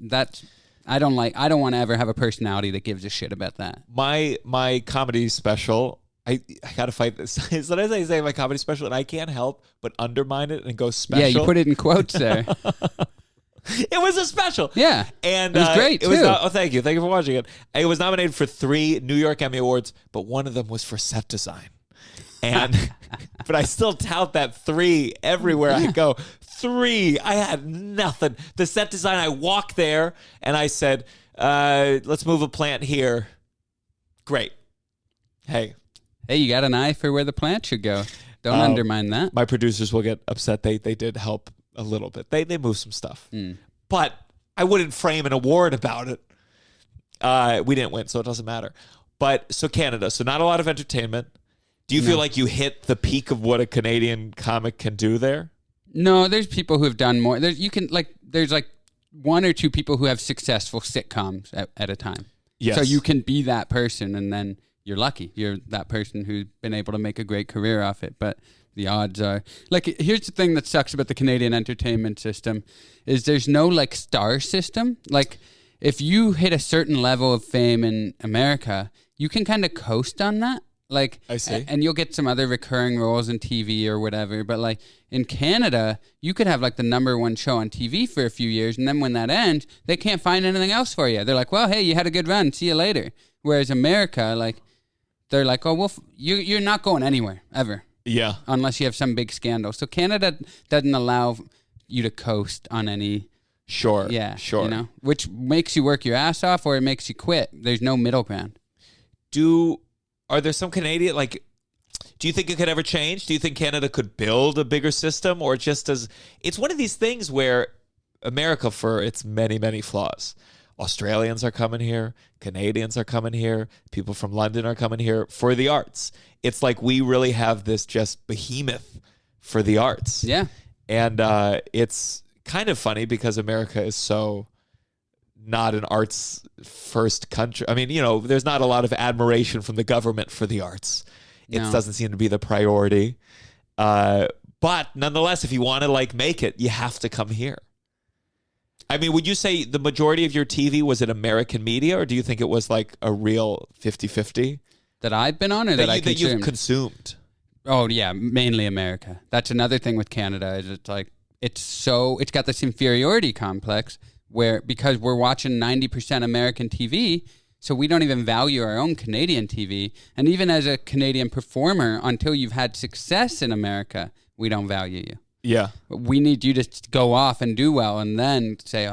I don't want to ever have a personality that gives a shit about that. My comedy special, I got to fight this. Sometimes I say my comedy special, and I can't help but undermine it and go special. Yeah, you put it in quotes there. It was a special. Yeah. And it was great, too. Thank you. Thank you for watching it. It was nominated for 3 New York Emmy Awards, but one of them was for set design. And but I still tout that 3 everywhere I go. 3. I had nothing. The set design, I walked there and I said, let's move a plant here. Great. Hey, you got an eye for where the plant should go. Don't undermine that. My producers will get upset. They did help a little bit. They moved some stuff. But I wouldn't frame an award about it. We didn't win, so it doesn't matter. But so Canada, so not a lot of entertainment. Do you feel like you hit the peak of what a Canadian comic can do there? No, there's people who have done more. There's like 1 or 2 people who have successful sitcoms at a time. Yes. So you can be that person, and then you're lucky. You're that person who's been able to make a great career off it. But the odds are, like, here's the thing that sucks about the Canadian entertainment system is there's no like star system. Like, if you hit a certain level of fame in America, you can kind of coast on that. Like, I see. And you'll get some other recurring roles in TV or whatever. But like in Canada, you could have like the #1 show on TV for a few years, and then when that ends, they can't find anything else for you. They're like, well, hey, you had a good run. See you later. Whereas America, like, they're like, oh, well, you're not going anywhere ever. Yeah. Unless you have some big scandal. So Canada doesn't allow you to coast on any. Sure. Yeah. Sure. You know, which makes you work your ass off or it makes you quit. There's no middle ground. Are there some Canadian, like, do you think it could ever change? Do you think Canada could build a bigger system, or just as it's one of these things where America, for its many, many flaws, Australians are coming here, Canadians are coming here, people from London are coming here for the arts. It's like we really have this just behemoth for the arts. Yeah. And it's kind of funny because America is so not an arts first country. I mean, you know, there's not a lot of admiration from the government for the arts. It doesn't seem to be the priority. But nonetheless, if you want to like make it, you have to come here. I mean, would you say the majority of your TV was in American media, or do you think it was like a real 50-50? That I've been on or that I consumed? That you've consumed. Oh, yeah, mainly America. That's another thing with Canada is it's like, it's got this inferiority complex where because we're watching 90% American TV, so we don't even value our own Canadian TV. And even as a Canadian performer, until you've had success in America, we don't value you. Yeah. We need you to go off and do well and then say,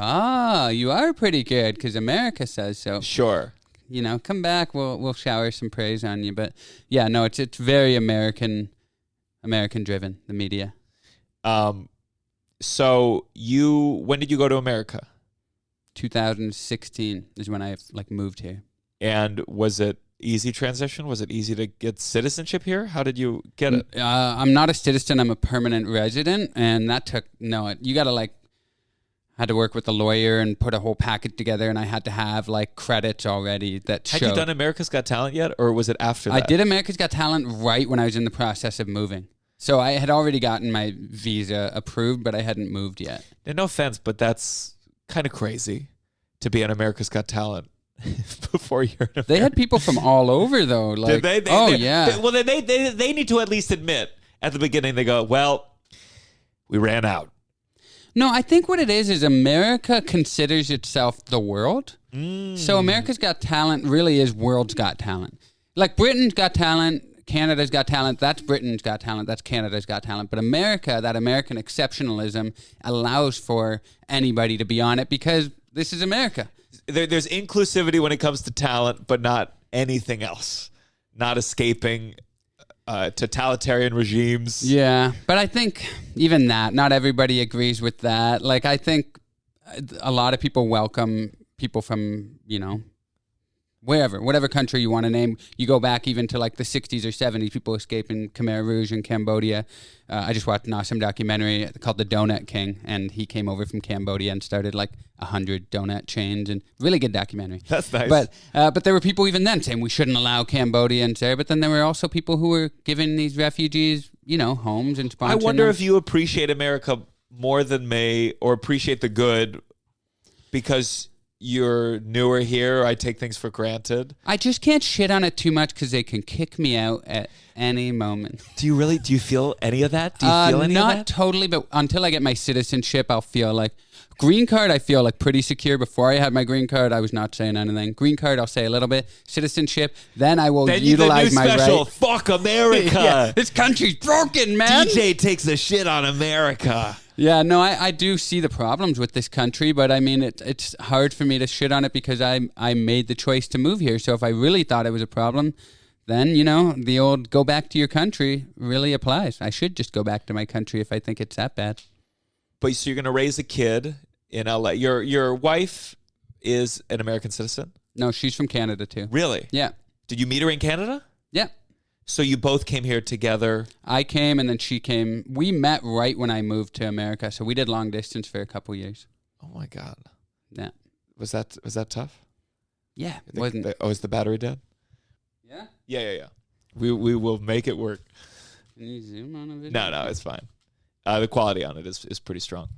you are pretty good because America says so. Sure. You know, come back, we'll shower some praise on you. But yeah, no, it's very American driven, the media. So when did you go to America? 2016 is when I like moved here. And was it easy transition? Was it easy to get citizenship here? How did you get it? I'm not a citizen. I'm a permanent resident, and that took you got to like had to work with a lawyer and put a whole package together, and I had to have like credits already that showed. Had you done America's Got Talent yet, or was it after that? I did America's Got Talent right when I was in the process of moving. So I had already gotten my visa approved, but I hadn't moved yet. And no offense, but that's kind of crazy to be on America's Got Talent before you're in America. They had people from all over, though. Like, yeah. Well, they need to at least admit at the beginning, they go, well, we ran out. No, I think what it is America considers itself the world. So America's Got Talent really is World's Got Talent. Like Britain's Got Talent, Canada's Got Talent, that's Britain's Got Talent, that's Canada's Got Talent. But America, that American exceptionalism allows for anybody to be on it because this is America. There's inclusivity when it comes to talent, but not anything else. Not escaping totalitarian regimes. Yeah, but I think even that, not everybody agrees with that. Like, I think a lot of people welcome people from, whatever country you want to name. You go back even to like the 60s or 70s, people escaping Khmer Rouge in Cambodia. I just watched an awesome documentary called The Donut King, and he came over from Cambodia and started like 100 donut chains, and really good documentary. That's nice. But there were people even then saying we shouldn't allow Cambodians there, but then there were also people who were giving these refugees, homes and sponsoring I wonder them. if you appreciate America more than me, or appreciate the good because you're newer here. I take things for granted. I just can't shit on it too much because they can kick me out at any moment. Do you feel any of that? Do you feel any of that? Not totally, but until I get my citizenship, I'll feel like green card. I feel like pretty secure. Before I had my green card, I was not saying anything. Green card, I'll say a little bit. Citizenship, then I will utilize my right. Fuck America. Yeah, this country's broken, man. DJ takes a shit on America. Yeah, no, I do see the problems with this country, but I mean, it's hard for me to shit on it because I made the choice to move here. So if I really thought it was a problem, then, the old go back to your country really applies. I should just go back to my country if I think it's that bad. But so you're going to raise a kid in LA. Your wife is an American citizen? No, she's from Canada too. Really? Yeah. Did you meet her in Canada? Yeah. So you both came here together? I came and then she came. We met right when I moved to America, so we did long distance for a couple years. Oh my God. Yeah. Was that tough? Yeah. Is the battery dead? Yeah. Yeah. We will make it work. Can you zoom on a video? No, it's fine. The quality on it is pretty strong.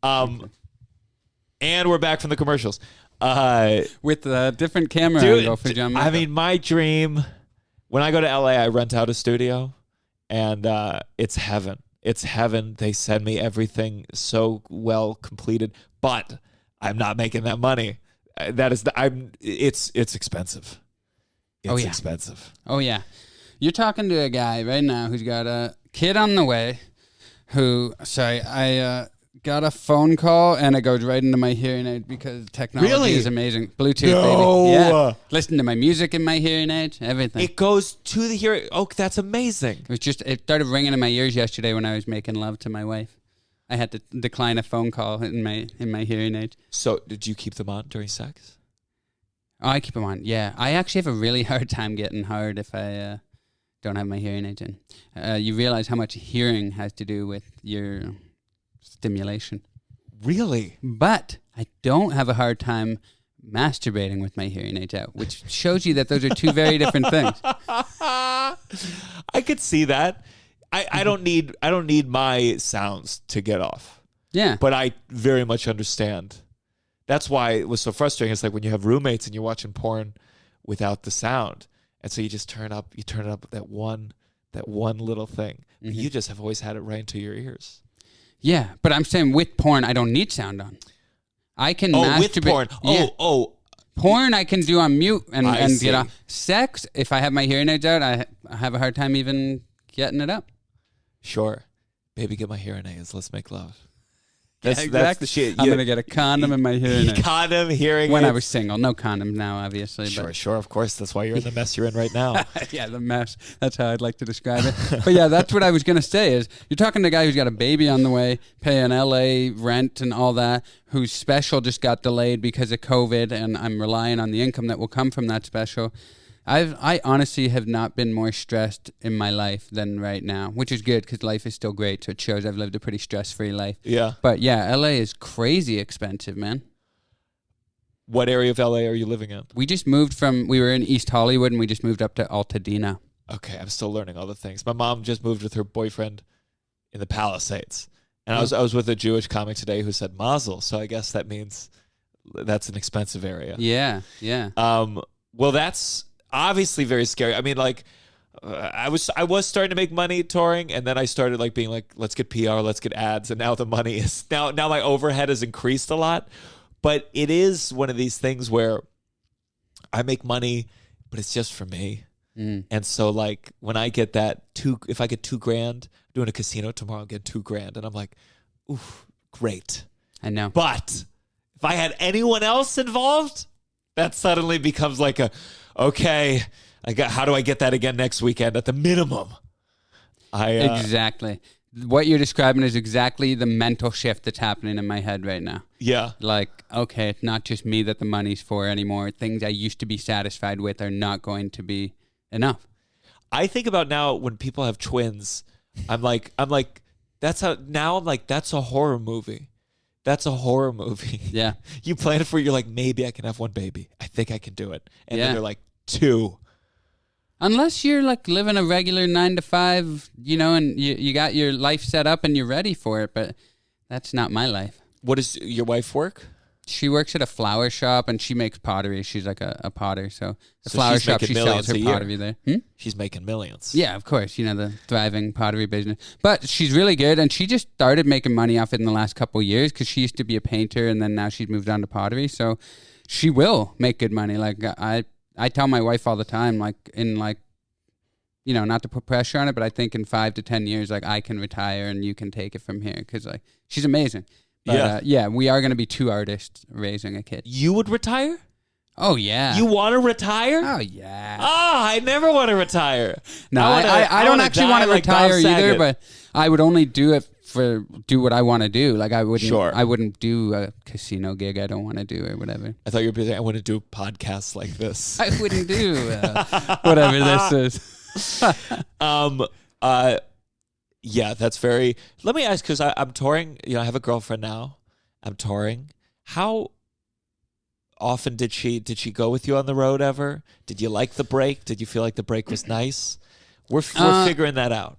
And we're back from the commercials. With a different camera angle for Gianmarco. I mean, my dream, when I go to LA, I rent out a studio, and it's heaven. It's heaven. They send me everything so well completed, but I'm not making that money. It's expensive. It's expensive. Oh yeah. You're talking to a guy right now who's got a kid on the way I got a phone call and it goes right into my hearing aid because technology is amazing. Bluetooth, baby. Yeah. Listen to my music in my hearing aid, everything. It goes to the hearing. Oh, that's amazing. It started ringing in my ears yesterday when I was making love to my wife. I had to decline a phone call in my hearing aid. So did you keep them on during sex? Oh, I keep them on, yeah. I actually have a really hard time getting hard if I don't have my hearing aids in. You realize how much hearing has to do with your stimulation. Really? But I don't have a hard time masturbating with my hearing aids out, which shows you that those are two very different things. I could see that. I don't need my sounds to get off. Yeah. But I very much understand. That's why it was so frustrating. It's like when you have roommates and you're watching porn without the sound. And so you just turn it up that one little thing. Mm-hmm. You just have always had it right into your ears. Yeah, but I'm saying with porn, I don't need sound on. I can masturbate. With porn. Yeah. Porn I can do on mute and get off. Sex, if I have my hearing aids out, I have a hard time even getting it up. Sure. Baby, get my hearing aids. Let's make love. Exactly. That's the shit. I'm going to get a condom in my hearing aids. Condom, hearing when aids. I was single. No condom now, obviously. Sure, of course. That's why you're in the mess you're in right now. Yeah, the mess. That's how I'd like to describe it. But yeah, that's what I was going to say is you're talking to a guy who's got a baby on the way, paying LA rent and all that, whose special just got delayed because of COVID, and I'm relying on the income that will come from that special. I honestly have not been more stressed in my life than right now, which is good because life is still great. So it shows I've lived a pretty stress-free life. Yeah. But yeah, LA is crazy expensive, man. What area of LA are you living in? We were in East Hollywood and we just moved up to Altadena. Okay, I'm still learning all the things. My mom just moved with her boyfriend in the Palisades. And I was with a Jewish comic today who said Mazel. So I guess that means that's an expensive area. Yeah. Well, that's obviously very scary. I mean, like, I was starting to make money touring, and then I started like being like, let's get PR, let's get ads, and now the money is now my overhead has increased a lot. But it is one of these things where I make money, but it's just for me. And so like when I get if I get $2,000, I'm doing a casino tomorrow, I'll get $2,000, and I'm like, ooh, great. I know. But if I had anyone else involved, that suddenly becomes like how do I get that again next weekend at the minimum? Exactly. what you're describing is exactly the mental shift that's happening in my head right now. Yeah. Like, okay, it's not just me that the money's for anymore. Things I used to be satisfied with are not going to be enough. I think about now when people have twins, I'm like, that's a horror movie. That's a horror movie. Yeah. You plan it for, you're like, maybe I can have one baby. I think I can do it. And then Yeah. they're like, 2. Unless you're like living a regular 9 to 5, and you got your life set up and you're ready for it. But that's not my life. What does your wife work? She works at a flower shop and she makes pottery. She's like a potter. So the So flower she's shop, making she sells millions her a year. pottery there. She's making millions. Yeah, of course. The thriving pottery business. But she's really good. And she just started making money off it in the last couple of years because she used to be a painter and then now she's moved on to pottery. So she will make good money. Like I tell my wife all the time, like not to put pressure on it, but I think in 5 to 10 years, like I can retire and you can take it from here because like she's amazing. But, we are going to be 2 artists raising a kid. You would retire? Oh, yeah. You want to retire? Oh, yeah. Oh, I never want to retire. No, I don't actually want to retire either, but I would only do what I want to do. Like I wouldn't do a casino gig I don't want to do or whatever. I thought you were saying I want to do podcasts like this. I wouldn't do whatever this is. Yeah, that's very... Let me ask, because I'm touring. I have a girlfriend now. I'm touring. How often did she go with you on the road ever? Did you like the break? Did you feel like the break was nice? We're figuring that out.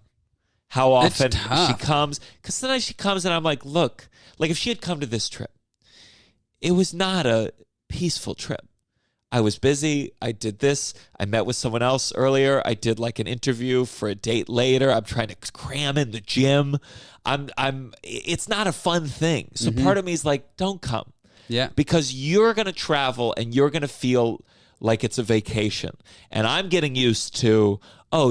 How often she comes? Because sometimes she comes and I'm like, look, like if she had come to this trip, it was not a peaceful trip. I was busy. I did this. I met with someone else earlier. I did like an interview for a date later. I'm trying to cram in the gym. It's not a fun thing. So part of me is like, don't come. Yeah. Because you're going to travel and you're going to feel like it's a vacation. And I'm getting used to,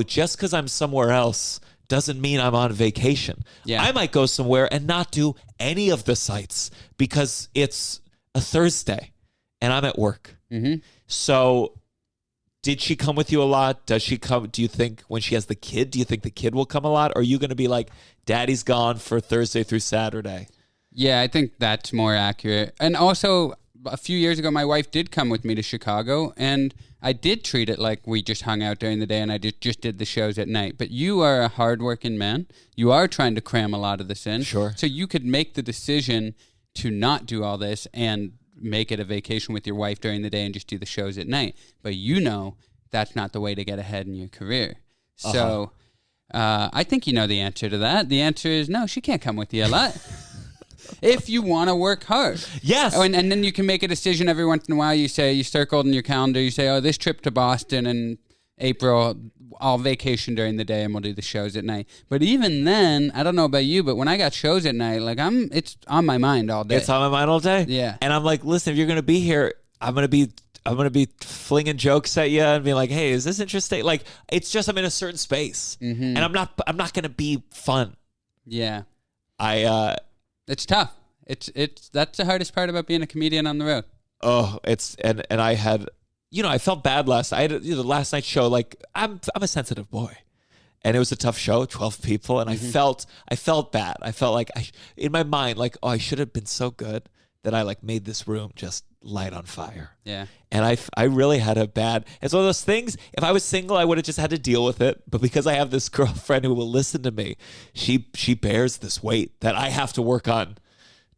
just because I'm somewhere else doesn't mean I'm on vacation. Yeah. I might go somewhere and not do any of the sites because it's a Thursday and I'm at work. Mm-hmm. So did she come with you a lot? Does she come? Do you think when she has the kid, do you think the kid will come a lot? Or are you going to be like, daddy's gone for Thursday through Saturday? Yeah, I think that's more accurate. And also, a few years ago, my wife did come with me to Chicago, and I did treat it like we just hung out during the day and I just did the shows at night. But you are a hardworking man. You are trying to cram a lot of this in. Sure. So you could make the decision to not do all this and make it a vacation with your wife during the day and just do the shows at night. But that's not the way to get ahead in your career. So I think you know the answer to that. The answer is no, she can't come with you a lot. If you want to work hard. Yes. And then you can make a decision every once in a while. You circled in your calendar, you say, this trip to Boston in April, I'll vacation during the day and we'll do the shows at night. But even then, I don't know about you, but when I got shows at night, like it's on my mind all day. It's on my mind all day? Yeah. And I'm like, listen, if you're going to be here, I'm going to be flinging jokes at you and being like, hey, is this interesting? Like, it's just I'm in a certain space. Mm-hmm. And I'm not going to be fun. Yeah. It's tough. That's the hardest part about being a comedian on the road. Oh, and I had, I felt bad last night. I had the last night show, like I'm a sensitive boy. And it was a tough show, 12 people, and I felt bad. I felt like in my mind, like, I should have been so good that I like made this room just light on fire. Yeah. And I really had a bad, it's one of those things, if I was single, I would have just had to deal with it. But because I have this girlfriend who will listen to me, she bears this weight that I have to work on,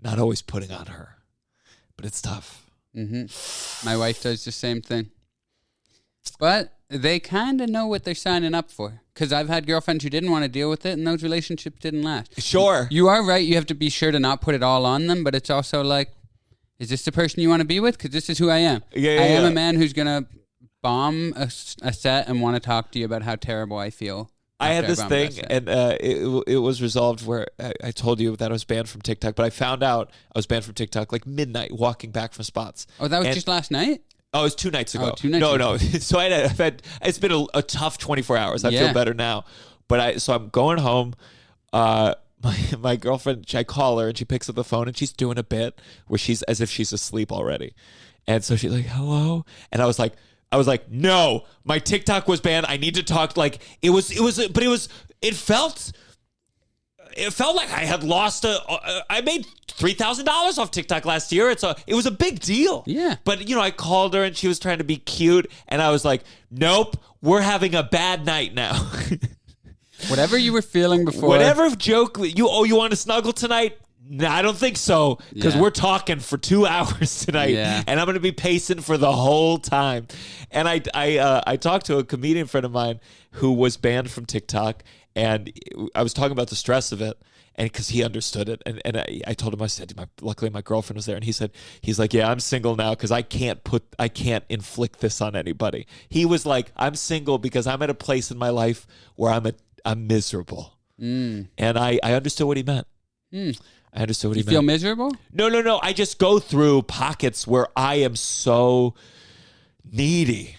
not always putting on her. But it's tough. Mm-hmm. My wife does the same thing. But they kind of know what they're signing up for. Because I've had girlfriends who didn't want to deal with it, and those relationships didn't last. Sure. You are right. You have to be sure to not put it all on them, but it's also like, is this the person you want to be with? Because this is who I am. I am a man who's going to bomb a set and want to talk to you about how terrible I feel. I had this thing, and it was resolved where I told you that I was banned from TikTok, but I found out I was banned from TikTok like midnight walking back from spots. Oh, that was just last night? Oh, it was 2 nights ago. Oh, 2 nights ago. No. So I've had, it's been a tough 24 hours. I feel better now. But so I'm going home. My girlfriend, I call her and she picks up the phone and she's doing a bit where she's as if she's asleep already. And so she's like, hello? And I was like, no, my TikTok was banned. I need to talk. Like it felt it felt like I had lost I made $3,000 off TikTok last year. It was a big deal. Yeah. But, I called her and she was trying to be cute. And I was like, nope, we're having a bad night now. Whatever you were feeling before. Whatever joke, you want to snuggle tonight? No, I don't think so, because we're talking for 2 hours tonight, and I'm going to be pacing for the whole time. And I talked to a comedian friend of mine who was banned from TikTok, and I was talking about the stress of it, and because he understood it, and I told him, I said, luckily my girlfriend was there, and he's like, yeah, I'm single now because I can't inflict this on anybody. He was like, I'm single because I'm at a place in my life where I'm miserable, and I understood what he meant. I understood what he meant. You feel miserable? No. I just go through pockets where I am so needy.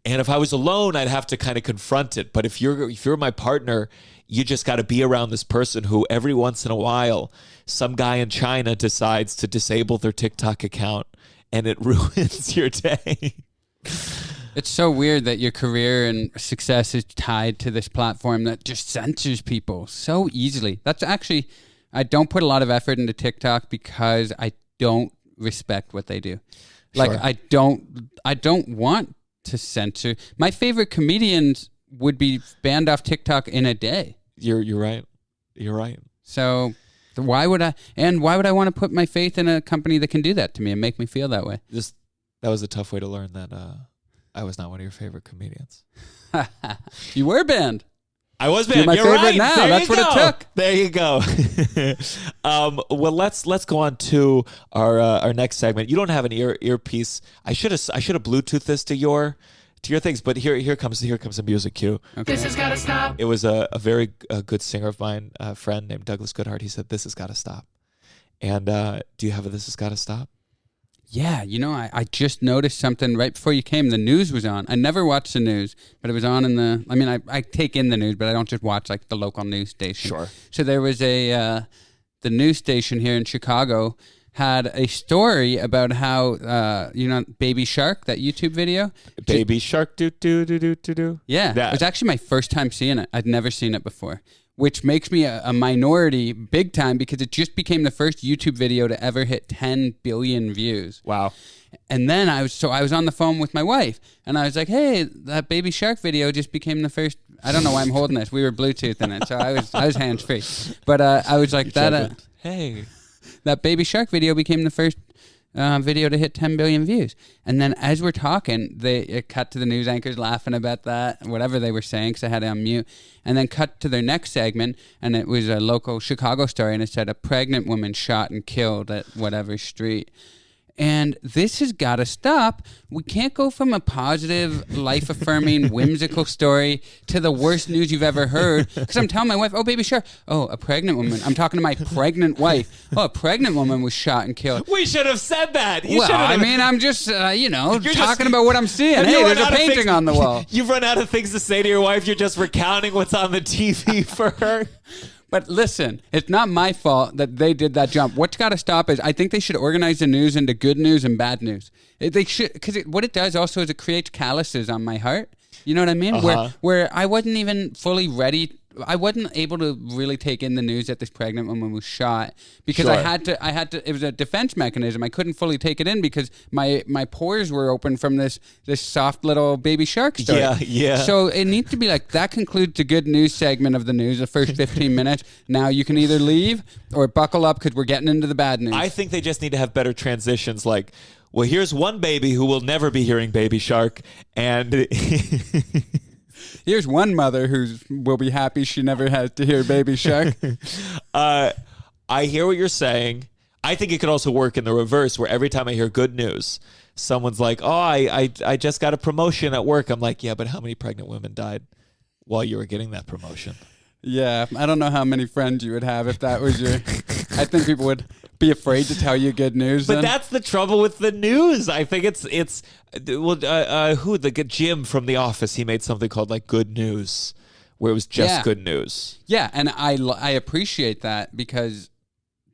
And if I was alone, I'd have to kind of confront it. But if you're my partner, you just got to be around this person who every once in a while, some guy in China decides to disable their TikTok account and it ruins your day. It's so weird that your career and success is tied to this platform that just censors people so easily. That's actually... I don't put a lot of effort into TikTok because I don't respect what they do. Like, I don't want to censor. My favorite comedians would be banned off TikTok in a day. You're right. You're right. So why would I want to put my faith in a company that can do that to me and make me feel that way? That was a tough way to learn that I was not one of your favorite comedians. You were banned. I was banned. You're my favorite right. now. That's what it took. There you go. Well, let's go on to our next segment. You don't have an earpiece. I should have Bluetoothed this to your things, but here comes a music cue. Okay. This has got to stop. It was a very good singer of mine, a friend named Douglas Goodhart. He said, "This has got to stop." And do you have a "This has got to stop"? Yeah, I just noticed something right before you came. The news was on. I never watched the news, but it was on I take in the news, but I don't just watch like the local news station. Sure. So there was the news station here in Chicago had a story about how, Baby Shark, that YouTube video. Baby Shark, do. Yeah, it was actually my first time seeing it. I'd never seen it before, which makes me a minority big time because it just became the first YouTube video to ever hit 10 billion views. Wow. And then I was on the phone with my wife and I was like, hey, that Baby Shark video just became the first. I don't know why I'm holding this. We were Bluetoothing it, so I was hands free. But I was like, that Baby Shark video became the first video to hit 10 billion views. And then as we're talking, it cut to the news anchors laughing about that, whatever they were saying, because I had it on mute. And then cut to their next segment, and it was a local Chicago story, and it said a pregnant woman shot and killed at whatever street. And this has got to stop. We can't go from a positive, life-affirming, whimsical story to the worst news you've ever heard. Because I'm telling my wife, oh, Baby Shark. Oh, a pregnant woman. I'm talking to my pregnant wife. Oh, a pregnant woman was shot and killed. We should have said that. I'm just, talking about what I'm seeing. Hey, there's a painting on the wall. You've run out of things to say to your wife. You're just recounting what's on the TV for her. But listen, it's not my fault that they did that jump. What's got to stop is I think they should organize the news into good news and bad news. They should, because what it does also is it creates calluses on my heart. You know what I mean? Uh-huh. Where I wasn't even fully ready. I wasn't able to really take in the news that this pregnant woman was shot because Sure. I had to, it was a defense mechanism. I couldn't fully take it in because my pores were open from this soft little Baby Shark story. Yeah. So it needs to be like, that concludes the good news segment of the news, the first 15 minutes. Now you can either leave or buckle up because we're getting into the bad news. I think they just need to have better transitions like, well, here's one baby who will never be hearing Baby Shark, and... Here's one mother who will be happy she never has to hear Baby Shark. I hear what you're saying. I think it could also work in the reverse, where every time I hear good news, someone's like, oh, I just got a promotion at work. I'm like, yeah, but how many pregnant women died while you were getting that promotion? Yeah, I don't know how many friends you would have if that was your... I think people would be afraid to tell you good news. But then. that's the trouble with the news. I think Jim from The Office, he made something called like Good News, where it was just good news. Yeah, and I appreciate that because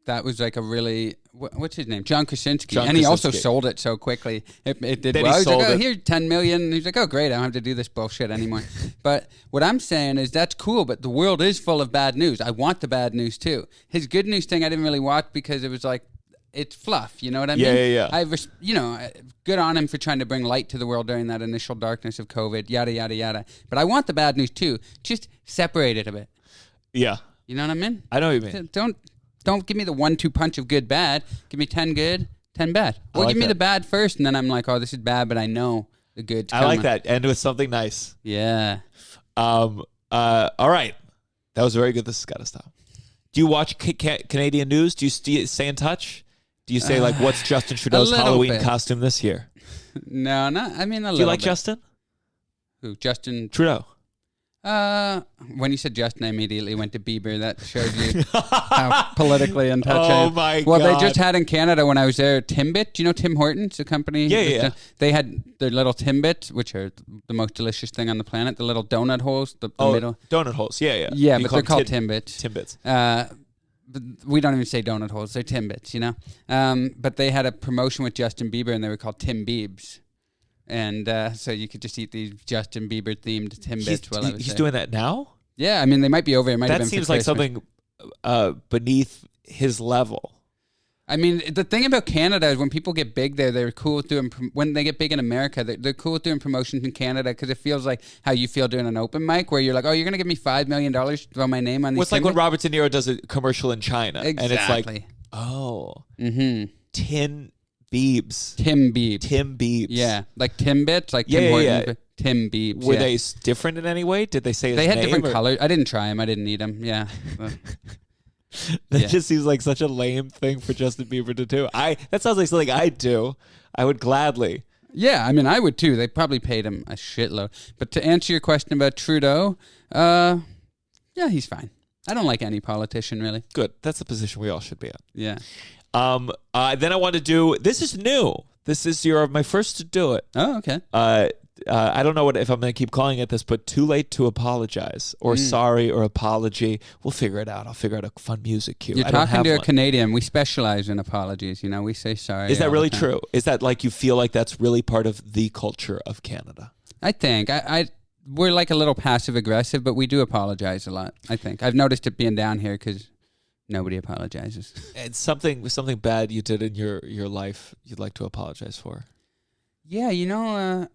that was like a really, what's his name? John Krasinski. John And he Krasinski. also sold it so quickly. It did Then well. he He's like, sold oh, it. here's 10 million. And he's like, oh, great. I don't have to do this bullshit anymore. But what I'm saying is that's cool, but the world is full of bad news. I want the bad news too. His good news thing I didn't really watch because it was like, it's fluff. You know what I mean? Yeah. Good on him for trying to bring light to the world during that initial darkness of COVID, yada, yada, yada. But I want the bad news too. Just separate it a bit. Yeah. You know what I mean? I know what you mean. Don't give me the 1-2 punch of good, bad. Give me 10 good, 10 bad. Or like give me that. the bad first, and then I'm like, oh, this is bad, but I know the good's I coming. like that. End with something nice. Yeah. All right. That was very good. This has got to stop. Do you watch Canadian news? Do you stay in touch? Do you say, like, what's Justin Trudeau's little Halloween bit. costume this year? No, not. I mean, a little. Do you like bit. Justin Who? Justin. Trudeau? When you said Justin, I immediately went to Bieber. That shows you how politically in touch I Oh, am. my Well, God. they just had in Canada when I was there, Timbit. Do you know Tim Hortons, the company? Yeah. They had their little Timbits, which are the most delicious thing on the planet. The little donut holes, the middle. Donut holes. Yeah. Yeah, You but call they're called them Timbits. Timbits. But we don't even say donut holes. They're Timbits, you know? But they had a promotion with Justin Bieber, and they were called Tim Biebs. And so you could just eat these Justin Bieber-themed Timbits while I was He's there. doing that now? Yeah, I mean, they might be over. It might have That been seems for like Christmas. something beneath his level. I mean, the thing about Canada is when people get big there, they're cool with doing, when they get big in America, they're cool with doing promotions in Canada because it feels like how you feel doing an open mic where you're like, oh, you're going to give me $5 million to throw my name on these Well, it's like when Timbits? Robert De Niro does a commercial in China. Exactly. And it's like, oh, Tin Biebs. Tim Biebs. Tim Biebs. Yeah, like Timbits, like Yeah, Tim yeah, Hortons, yeah. but Tim Biebs. Were yeah. they different in any way? Did they say his They had name, different or- colors. I didn't try them. I didn't eat them. Yeah. That Yeah. just seems like such a lame thing for Justin Bieber to do. That sounds like something I'd do. I would gladly. Yeah, I mean, I would too. They probably paid him a shitload. But to answer your question about Trudeau, yeah, he's fine. I don't like any politician, really. Good. That's the position we all should be at. Yeah. Then I want to do. This is new. This is my first to do it. Oh, okay. I don't know if I'm going to keep calling it this, but too late to apologize or sorry or apology. We'll figure it out. I'll figure out a fun music cue. You're I don't talking have to a one. Canadian. We specialize in apologies. You know, we say sorry. Is that all really the time. true? Is that like you feel like that's really part of the culture of Canada? I think. We're like a little passive aggressive, but we do apologize a lot. I think I've noticed it being down here because nobody apologizes. And something bad you did in your life you'd like to apologize for? Yeah, you know,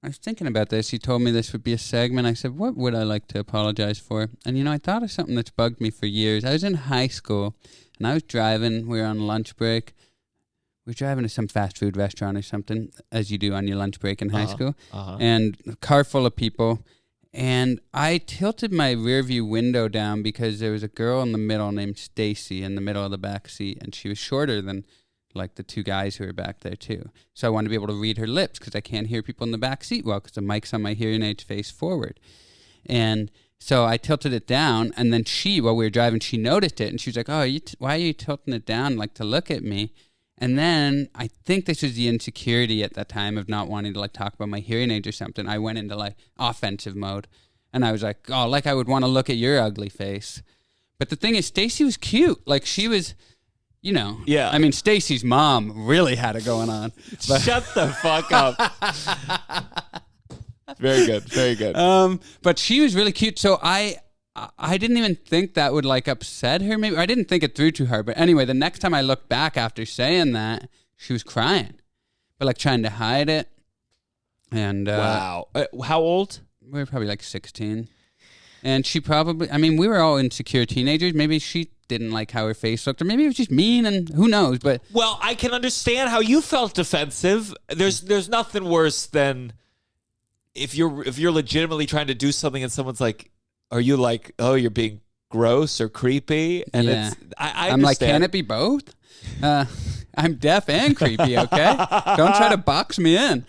I was thinking about this. You told me this would be a segment. I said, what would I like to apologize for? And, you know, I thought of something that's bugged me for years. I was in high school, and I was driving. We were on lunch break. We were driving to some fast food restaurant or something, as you do on your lunch break in high school. And a car full of people. And I tilted my rearview window down because there was a girl in the middle named Stacy in the middle of the back seat, and she was shorter than like the two guys who were back there too. So I wanted to be able to read her lips because I can't hear people in the back seat well because the mic's on my hearing aids face forward. And so I tilted it down, and then while we were driving, she noticed it, and she was like, oh, why are you tilting it down like to look at me? And then I think this was the insecurity at that time of not wanting to like talk about my hearing aids or something. I went into like offensive mode, and I was like, oh, like I would want to look at your ugly face. But the thing is, Stacy was cute. Like she was, you know. Yeah. I mean, Stacy's mom really had it going on. But, Shut the fuck up. Very good. Very good. but she was really cute. So I didn't even think that would like upset her. Maybe I didn't think it through to her. But anyway, the next time I looked back after saying that, she was crying, but like trying to hide it. And wow. How old? we were probably like 16. And she probably, I mean, we were all insecure teenagers. Maybe she didn't like how her face looked, or maybe it was just mean, and who knows. But Well, I can understand how you felt defensive. There's nothing worse than if you're legitimately trying to do something and someone's like, are you like, oh, you're being gross or creepy? And yeah. it's I I'm like, understand. can it be both? I'm deaf and creepy, okay? Don't try to box me in.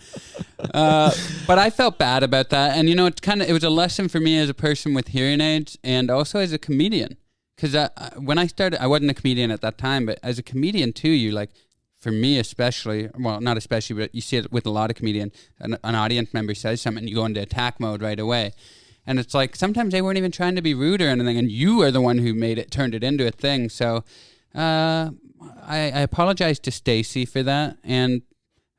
But I felt bad about that. And, you know, it was a lesson for me as a person with hearing aids and also as a comedian. Because when I started, I wasn't a comedian at that time, but as a comedian too, you like, for me especially, well, not especially, but you see it with a lot of comedians, an audience member says something, you go into attack mode right away. And it's like, sometimes they weren't even trying to be rude or anything, and you are the one who turned it into a thing. So I apologize to Stacy for that, and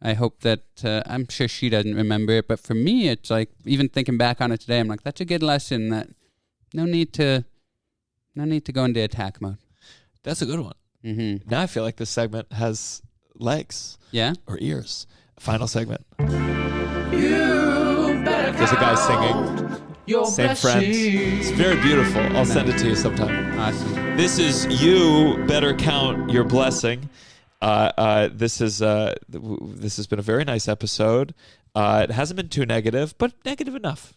I hope that I'm sure she doesn't remember it, but for me, it's like even thinking back on it today, I'm like, that's a good lesson. That no need to go into attack mode. That's a good one. Mm-hmm. Now I feel like this segment has legs. Yeah, or ears. Final segment. You better There's a guy singing. Your Same friend. It's very beautiful. I'll send it to you sometime. awesome. This is You Better Count Your Blessing. This has been a very nice episode. It hasn't been too negative, but negative enough.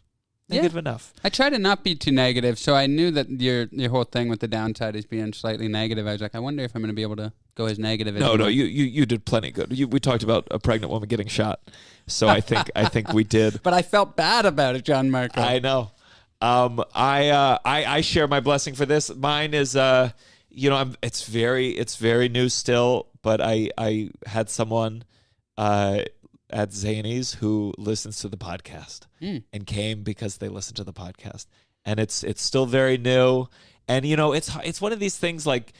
Negative enough. I try to not be too negative, so I knew that your whole thing with the downside is being slightly negative. I was like, I wonder if I'm going to be able to go as negative as No, you did plenty good. We talked about a pregnant woman getting shot, so I think we did. But I felt bad about it, Gianmarco. I know. I share my blessing for this. Mine is it's very new still, but I had someone at Zany's who listens to the podcast and came because they listened to the podcast, and it's still very new, and it's one of these things like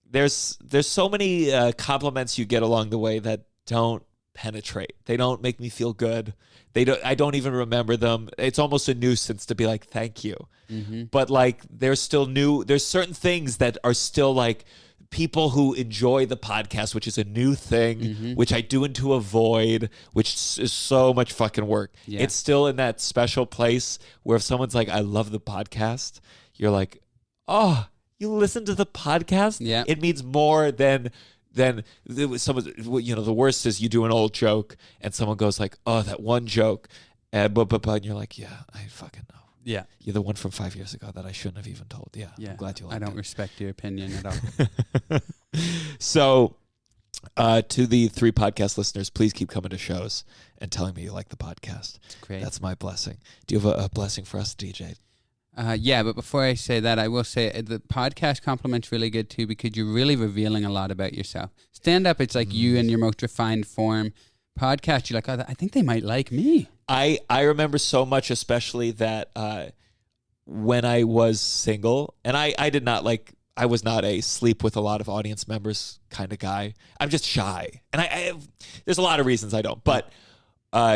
there's so many compliments you get along the way that don't penetrate. They don't make me feel good. I don't even remember them. It's almost a nuisance to be like, thank you. Mm-hmm. But like, there's certain things that are still like people who enjoy the podcast, which is a new thing, which I do into a void, which is so much fucking work. Yeah. It's still in that special place where if someone's like, I love the podcast, you're like, oh, you listen to the podcast? Yeah. It means more than someone, the worst is you do an old joke and someone goes like, oh, that one joke. And you're like, yeah, I fucking know. Yeah. You're the one from 5 years ago that I shouldn't have even told. Yeah. I'm glad you liked it. I don't respect your opinion at all. So, to the 3 podcast listeners, please keep coming to shows and telling me you like the podcast. That's great. That's my blessing. Do you have a blessing for us, DJ? Yeah, but before I say that, I will say the podcast compliment's really good too because you're really revealing a lot about yourself. Stand up, it's like you in your most refined form. Podcast, you're like, oh, I think they might like me. I remember so much, especially that when I was single, and I was not a sleep with a lot of audience members kind of guy. I'm just shy, and there's a lot of reasons I don't. But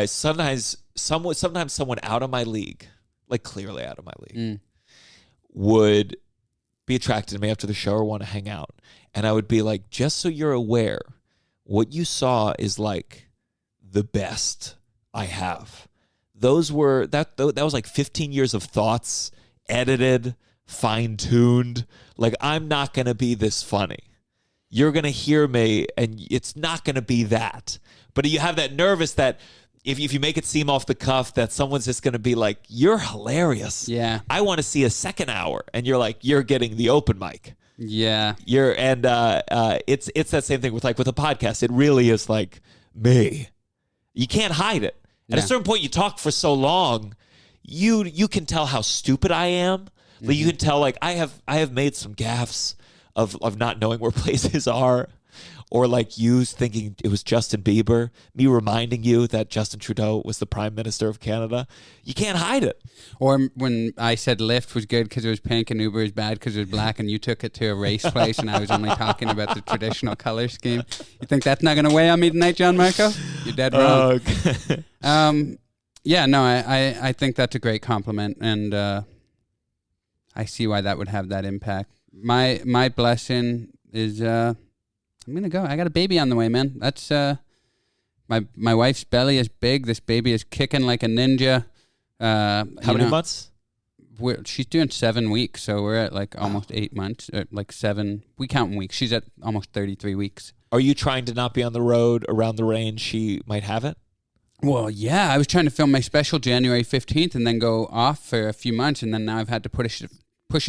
sometimes someone out of my league, like clearly out of my league, would be attracted to me after the show or want to hang out, and I would be like, just so you're aware, what you saw is like the best I have. Those were that was like 15 years of thoughts, edited, fine-tuned. Like, I'm not going to be this funny. You're going to hear me and it's not going to be that. But you have that nervous that if you make it seem off the cuff that someone's just going to be like, you're hilarious. Yeah. I want to see a second hour. And you're like, you're getting the open mic. Yeah. It's that same thing with a podcast. It really is like me. You can't hide it. At a certain point, you talk for so long, you can tell how stupid I am. Like, you can tell, like, I have made some gaffes of not knowing where places are, or like you thinking it was Justin Bieber, me reminding you that Justin Trudeau was the Prime Minister of Canada. You can't hide it. Or when I said Lyft was good because it was pink and Uber is bad because it was black, and you took it to a race place and I was only talking about the traditional color scheme. You think that's not going to weigh on me tonight, Gianmarco? You're dead wrong. Okay. Yeah, no, I think that's a great compliment, and I see why that would have that impact. My blessing is I'm gonna go. I got a baby on the way, man. That's my wife's belly is big. This baby is kicking like a ninja. How many months? She's doing 7 weeks, so we're at like almost 8 months. Like 7. We count in weeks. She's at almost 33 weeks. Are you trying to not be on the road around the range she might have it? Well, yeah. I was trying to film my special January 15th and then go off for a few months, and then now I've had to push it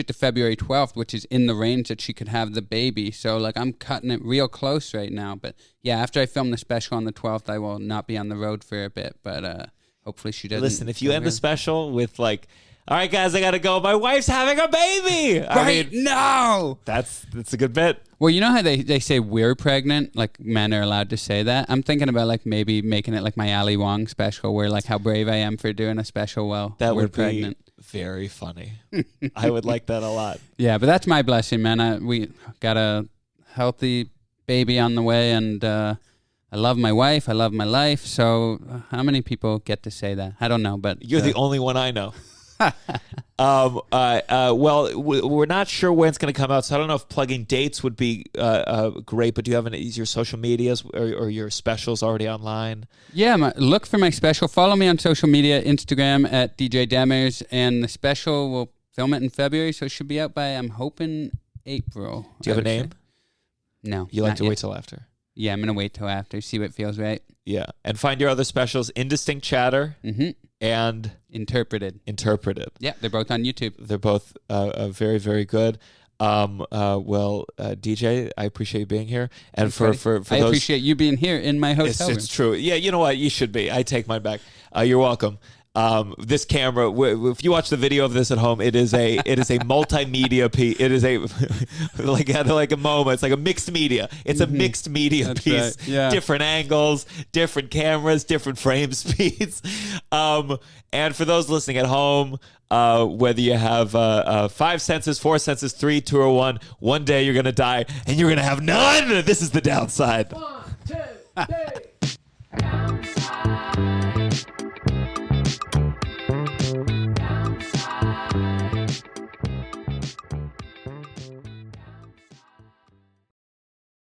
to February 12th, which is in the range that she could have the baby. So, like, I'm cutting it real close right now. But, yeah, after I film the special on the 12th, I will not be on the road for a bit. But hopefully she doesn't. Listen, if you end the special with, like, all right, guys, I got to go. My wife's having a baby. I mean, no. That's a good bit. Well, you know how they say we're pregnant? Like, men are allowed to say that? I'm thinking about, like, maybe making it like my Ali Wong special where, like, how brave I am for doing a special while we're pregnant. Very funny. I would like that a lot. Yeah, but that's my blessing, man. We gotta healthy baby on the way, and I love my wife. I love my life. So how many people get to say that? I don't know, but you're the only one I know. Well, we're not sure when it's going to come out, so I don't know if plugging dates would be great, but do you have your social medias or your specials already online? Yeah, look for my special. Follow me on social media, Instagram at DJ Demers, and the special, we'll film it in February, so it should be out by, I'm hoping, April. Do you have a name? No. You like to wait till after? Yeah, I'm going to wait till after, see what feels right. Yeah, and find your other specials, Indistinct Chatter and Interpreted. Yeah, they're both on YouTube. They're both very, very good. DJ, I appreciate you being here, and for those, I appreciate you being here in my hotel room. It's true. Yeah, you know what? You should be. I take mine back. You're welcome. This camera, if you watch the video of this at home, it is a multimedia piece. It is a like a moment. It's like a mixed media. It's a mixed media piece. Right. Yeah. Different angles, different cameras, different frame speeds. And for those listening at home, whether you have 5 senses, 4 senses, 3, 2, or 1, one day you're gonna die and you're gonna have none. This is the downside. 1, 2, 3.